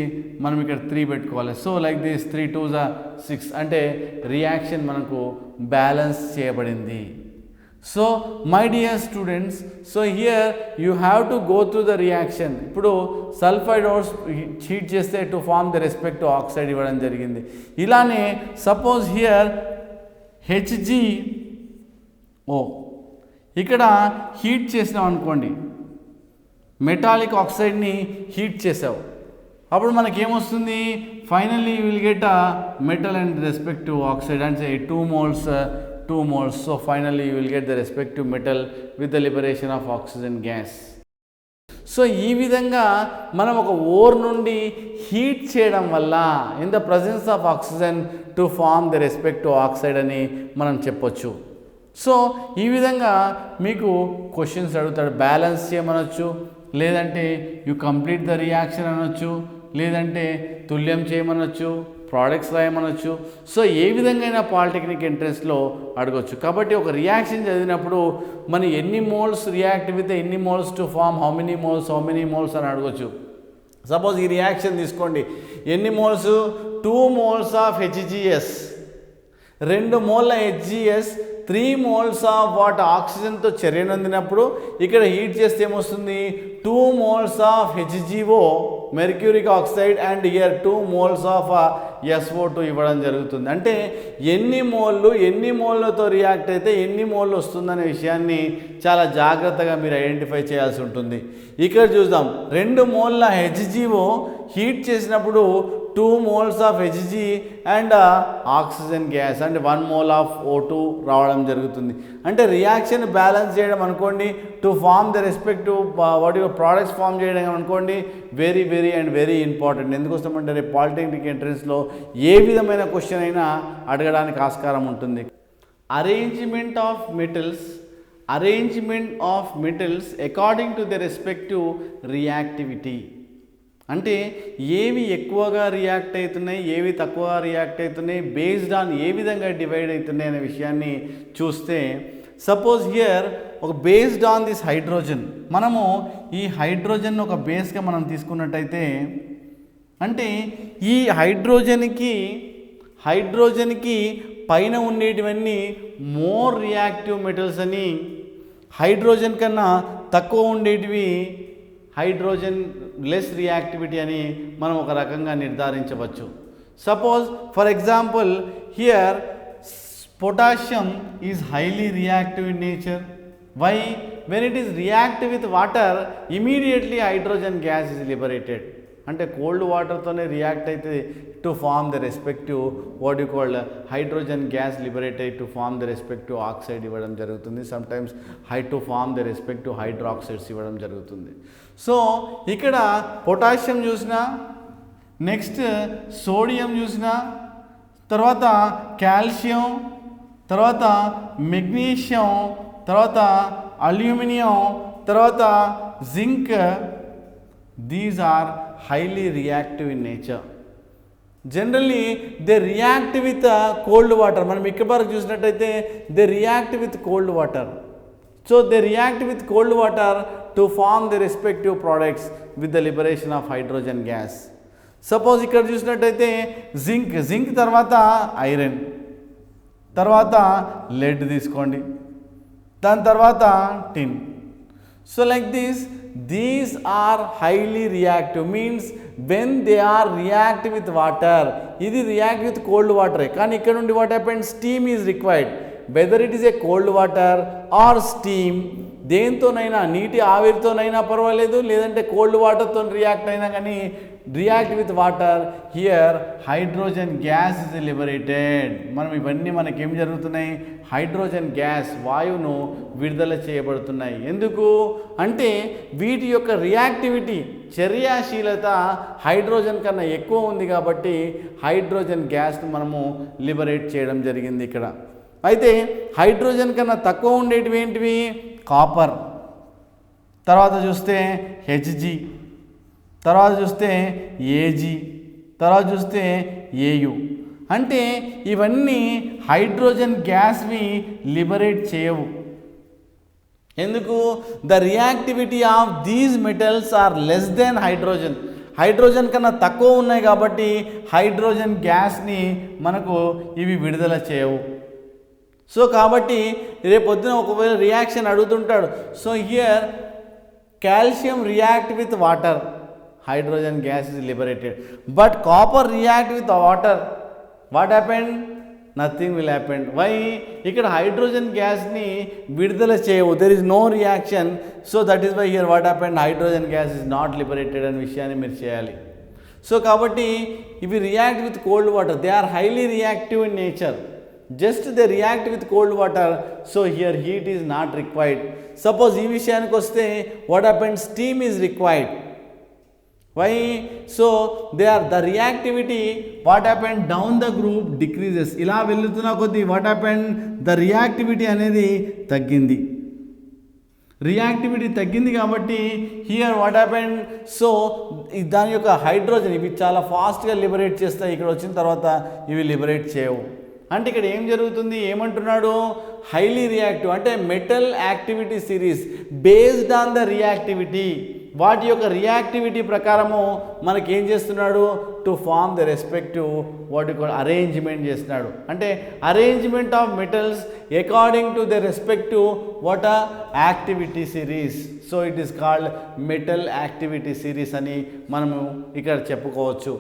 మనం ఇక్కడ 3 పెట్టుకోవాలి. So like this 3 2s are 6. అంటే రియాక్షన్ మనకు బ్యాలెన్స్ చేయబడింది. So my dear students, so here you have to go through the reaction. ఇప్పుడు సల్ఫైడ్ ఓర్స్ హీట్ చేస్తే to form the respective oxide ఇవ్వడం జరిగింది. ఇలానే సపోజ్ హియర్ HgO ఇక్కడ హీట్ చేసినాం అనుకోండి, మెటాలిక్ ఆక్సైడ్ని హీట్ చేసావు, అప్పుడు మనకేమొస్తుంది, finally you will get a metal and respective oxide అంటే 2 moles. So finally you will get the respective metal with the liberation of oxygen gas. So ఈ విధంగా మనం ఒక ఓర్ నుండి హీట్ చేయడం వల్ల in the presence of oxygen to form the respective oxide అని మనం చెప్పొచ్చు. సో ఈ విధంగా మీకు క్వశ్చన్స్ అడుగుతాడు, బ్యాలెన్స్ చేయమనొచ్చు, లేదంటే యు కంప్లీట్ ద రియాక్షన్ అనొచ్చు, లేదంటే తుల్యం చేయమనొచ్చు, ప్రోడక్ట్స్ రాయమనొచ్చు. సో ఏ విధంగా పాలిటెక్నిక్ ఎంట్రన్స్లో అడగొచ్చు. కాబట్టి ఒక రియాక్షన్ చదివినప్పుడు మనం ఎన్ని మోల్స్ రియాక్ట్ విత్ ఎన్ని moles to form how many moles అని అడగొచ్చు. సపోజ్ ఈ రియాక్షన్ తీసుకోండి, ఎన్ని moles, 2 moles of HgS, 2 moles HgS, 3 moles of what ఆక్సిజన్తో చర్యనందినప్పుడు ఇక్కడ హీట్ చేస్తే ఏమొస్తుంది, 2 moles of HgO mercuric oxide and here 2 moles of SO2 ఇవ్వడం జరుగుతుంది. అంటే ఎన్ని మోల్లతో రియాక్ట్ అయితే ఎన్ని మోల్ వస్తుందనే విషయాన్ని చాలా జాగ్రత్తగా మీరు ఐడెంటిఫై చేయాల్సి ఉంటుంది. ఇక్కడ చూద్దాం, 2 moles HgO హీట్ చేసినప్పుడు 2 moles of Hg and oxygen gas and 1 mole of O2 రావడం జరుగుతుంది. అంటే రియాక్షన్ బ్యాలెన్స్ చేయడం అనుకోండి, to form the respective what your products form చేయడం అనుకోండి, వెరీ ఇంపార్టెంట్. ఎందుకోసమంటే రేపు పాలిటెక్నిక్ ఎంట్రన్స్లో ఏ విధమైన క్వశ్చన్ అయినా అడగడానికి ఆస్కారం ఉంటుంది. Arrangement of metals according to the respective reactivity. అంటే ఏవి ఎక్కువగా రియాక్ట్ అవుతున్నాయి, ఏవి తక్కువగా రియాక్ట్ అవుతున్నాయి, బేస్డ్ ఆన్ ఏ విధంగా డివైడ్ అవుతున్నాయి అనే విషయాన్ని చూస్తే, సపోజ్ హియర్ ఒక బేస్డ్ ఆన్ దిస్ హైడ్రోజన్, మనము ఈ హైడ్రోజన్ ఒక బేస్గా మనం తీసుకున్నట్టయితే, అంటే ఈ హైడ్రోజన్కి పైన ఉండేటివన్నీ మోర్ రియాక్టివ్ మెటల్స్ అని, హైడ్రోజన్ కన్నా తక్కువ ఉండేటివి హైడ్రోజన్ లెస్ రియాక్టివిటీ అని మనం ఒక రకంగా నిర్ధారించవచ్చు. Suppose for example here potassium is highly reactive in nature. Why? When it is reactive with water immediately hydrogen gas is liberated. అంటే కోల్డ్ వాటర్తోనే రియాక్ట్ అయితే to form the respective what you called hydrogen gas liberated to form the respective oxide ఇవ్వడం జరుగుతుంది. Sometimes to form the respective hydroxides ఇవ్వడం జరుగుతుంది. సో ఇక్కడ పొటాషియం చూసినా, నెక్స్ట్ సోడియం చూసినా, తర్వాత కాల్షియం, తర్వాత మెగ్నీషియం, తర్వాత అల్యూమినియం, తర్వాత zinc, these are highly reactive in nature. Generally they react with cold water. మనం ఇక్కడ వరకు చూసినట్టయితే they react with cold water. So they react with cold water to form the respective products with the liberation of hydrogen gas. Suppose ఇక్కడ చూసినట్టయితే జింక్ తర్వాత ఐరన్, తర్వాత లెడ్ తీసుకోండి, దాని తర్వాత టిన్. So like this, these are highly reactive, means when they are react with water, ఇది react with cold water. కానీ ఇక్కడ నుండి what happens, steam is required, whether it is a cold water or steam, దేంతోనైనా నీటి ఆవిరితోనైనా పర్వాలేదు, లేదంటే కోల్డ్ వాటర్తో రియాక్ట్ అయినా కానీ react with water, here hydrogen gas is liberated. మనం ఇవన్నీ మనకేం జరుగుతున్నాయి, హైడ్రోజన్ గ్యాస్ వాయువును విడుదల చేయబడుతున్నాయి. ఎందుకు అంటే వీటి యొక్క రియాక్టివిటీ చర్యాశీలత హైడ్రోజన్ కన్నా ఎక్కువ ఉంది కాబట్టి హైడ్రోజన్ గ్యాస్ను మనము లిబరేట్ చేయడం జరిగింది ఇక్కడ. అయితే హైడ్రోజన్ కన్నా తక్కువ ఉండేటివి ఏంటివి, కాపర్, తర్వాత చూస్తే Hg, తర్వాత చూస్తే Ag, తర్వాత చూస్తే Au. అంటే ఇవన్నీ హైడ్రోజన్ గ్యాస్ని లిబరేట్ చేయవు. ఎందుకు, the reactivity of these metals are less than hydrogen కన్నా తక్కువ ఉన్నాయి కాబట్టి హైడ్రోజన్ గ్యాస్ని మనకు ఇవి విడుదల చేయవు. సో కాబట్టి రేపొద్దున ఒకవేళ రియాక్షన్ అడుగుతుంటాడు. So here calcium react with water, hydrogen gas is liberated, but copper react with water, what happened? Nothing will happen. Why? ఇక్కడ హైడ్రోజన్ గ్యాస్ని విడుదల చేయవు, there is no reaction. So that is why here what happened? Hydrogen gas is not liberated అనే విషయాన్ని మీరు చేయాలి. సో కాబట్టి ఇవి react with cold water, they are highly reactive in nature, just they react with cold water. So here heat is not required. Suppose ఈ విషయానికి వస్తే what happened? Steam is required. Why? So the reactivity, what happened? Down the group decreases. ఇలా వెళ్తున్నా కొద్దీ what happened? The reactivity అనేది తగ్గింది. రియాక్టివిటీ తగ్గింది కాబట్టి హియర్ వాట్ హ్యాపెండ్? సో దాని యొక్క హైడ్రోజన్ ఇవి చాలా ఫాస్ట్గా లిబరేట్ చేస్తాయి, ఇక్కడ వచ్చిన తర్వాత ఇవి లిబరేట్ చేయవు. అంటే ఇక్కడ ఏం జరుగుతుంది? ఏమంటున్నాడు? హైలీ రియాక్టివ్ అంటే metal activity series based on the reactivity, వాటి యొక్క రియాక్టివిటీ ప్రకారము మనకి ఏం చేస్తున్నాడు? టు ఫార్మ్ ద రెస్పెక్టివ్ వాటి అరేంజ్మెంట్ చేస్తున్నాడు. అంటే arrangement of metals according to the respective what activity series. So it is called metal activity series అని మనము ఇక్కడ చెప్పుకోవచ్చు.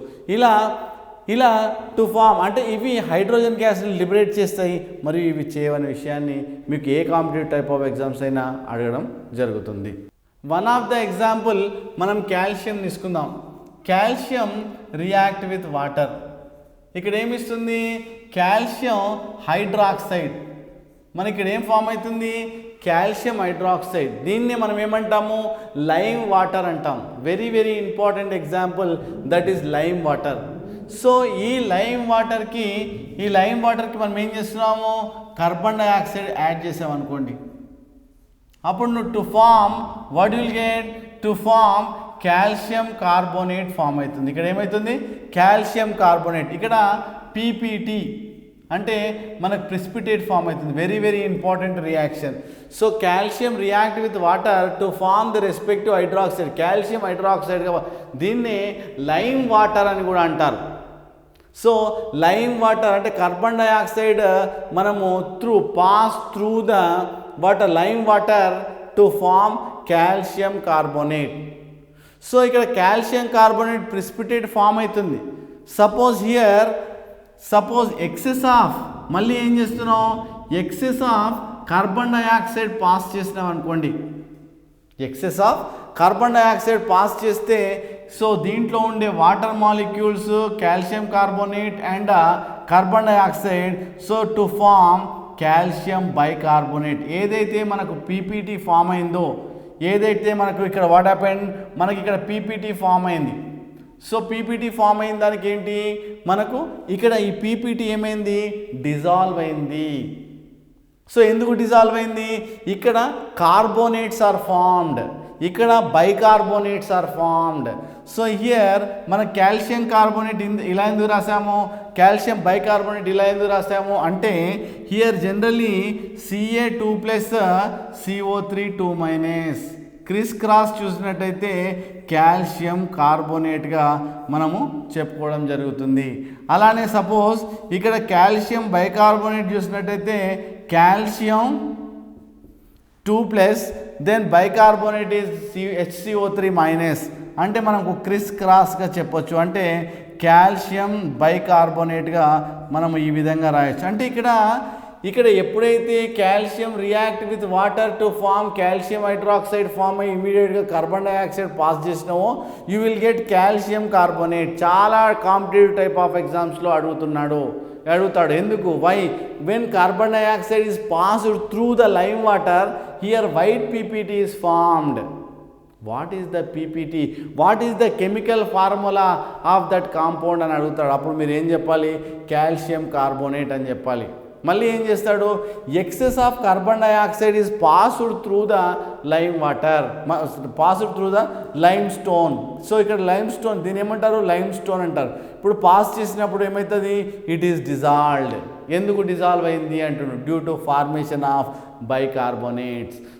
ఇలా టు ఫామ్ అంటే ఇవి హైడ్రోజన్ గ్యాస్ని లిబరేట్ చేస్తాయి మరియు ఇవి చేయవనే విషయాన్ని మీకు ఏ కాంపిటేటివ్ టైప్ ఆఫ్ ఎగ్జామ్స్ అయినా అడగడం జరుగుతుంది. వన్ ఆఫ్ ద ఎగ్జాంపుల్ మనం కాల్షియం తీసుకుందాం. Calcium react with water. ఇక్కడ ఏమిస్తుంది? Calcium hydroxide. మనకి ఇక్కడ ఏం ఫామ్ అవుతుంది? Calcium hydroxide. దీన్నే మనం ఏమంటాము? లైమ్ వాటర్ అంటాం. Very very important example that is lime water. So ఈ లైమ్ వాటర్కి మనం ఏం చేస్తున్నాము? కార్బన్ డైఆక్సైడ్ యాడ్ చేసాం అనుకోండి, అప్పుడు నువ్వు to form what will get? To form calcium carbonate form అవుతుంది. ఇక్కడ ఏమవుతుంది? Calcium carbonate. ఇక్కడ పీపీటీ అంటే మనకు ప్రిసిపిటేట్ ఫామ్ అవుతుంది. Very very important reaction. So calcium react with water to form the respective hydroxide, calcium హైడ్రాక్సైడ్గా. దీన్నే లైమ్ వాటర్ అని కూడా అంటారు. సో లైమ్ వాటర్ అంటే కార్బన్ డైఆక్సైడ్ మనము pass through the water lime water to form calcium carbonate. So ఇక్కడ కాల్షియం కార్బోనేట్ ప్రిసిపిటేట్ ఫామ్ అవుతుంది. సపోజ్ ఎక్సెస్ ఆఫ్ మళ్ళీ ఏం చేస్తున్నాం? Excess of carbon dioxide pass చేసినాం అనుకోండి, excess of carbon dioxide pass చేస్తే సో దీంట్లో ఉండే water molecules calcium carbonate and carbon dioxide so to form calcium bicarbonate. ఏదైతే మనకు పీపీటీ ఫామ్ అయిందో, ఏదైతే మనకు ఇక్కడ వాట్ హ్యాపెండ్? మనకి ఇక్కడ పీపీటీ ఫామ్ అయింది. సో పీపీటీ ఫామ్ అయిన దానికి ఏంటి? మనకు ఇక్కడ ఈ పీపీటీ ఏమైంది? డిజాల్వ్ అయింది. సో ఎందుకు డిజాల్వ్ అయింది? ఇక్కడ కార్బోనేట్స్ ఆర్ ఫార్మ్డ్, ఇక్కడ bicarbonates are formed. So here మన కాల్షియం కార్బోనేట్ ఇలా ఎందుకు రాసాము? కాల్షియం బైకార్బోనేట్ ఇలా ఎందుకు రాసాము అంటే here generally Ca2+ CO3 2- criss cross చూసినట్టయితే కాల్షియం కార్బోనేట్గా మనము చెప్పుకోవడం జరుగుతుంది. అలానే సపోజ్ ఇక్కడ కాల్షియం బైకార్బోనేట్ చూసినట్టయితే calcium 2+ then bicarbonate is HCO3- అంటే మనకు క్రిస్ క్రాస్గా చెప్పొచ్చు. అంటే కాల్షియం బైకార్బోనేట్గా మనం ఈ విధంగా రాయొచ్చు. అంటే ఇక్కడ ఎప్పుడైతే calcium react with water to form calcium hydroxide form అయ్యి ఇమీడియట్గా కార్బన్ డైఆక్సైడ్ పాస్ చేసినావో you will get calcium carbonate. చాలా కాంపిటేటివ్ టైప్ ఆఫ్ ఎగ్జామ్స్లో అడుగుతాడు. ఎందుకు? Why? When carbon dioxide is passed through the lime water here white PPT is formed. What is the PPT? What is the chemical formula of that compound అని అడుగుతాడు. అప్పుడు మీరు ఏం చెప్పాలి? కాల్షియం కార్బోనేట్ అని చెప్పాలి. మళ్ళీ ఏం చేస్తాడు? Excess of carbon dioxide is passed through the lime water, passed through the lime stone. So ఇక్కడ లైమ్ స్టోన్ దీని ఏమంటారు? లైమ్ స్టోన్ అంటారు. ఇప్పుడు పాస్ చేసినప్పుడు ఏమవుతుంది? It is dissolved. ఎందుకు డిజాల్వ్ అయింది అంటున్నాడు? Due to formation of bicarbonates.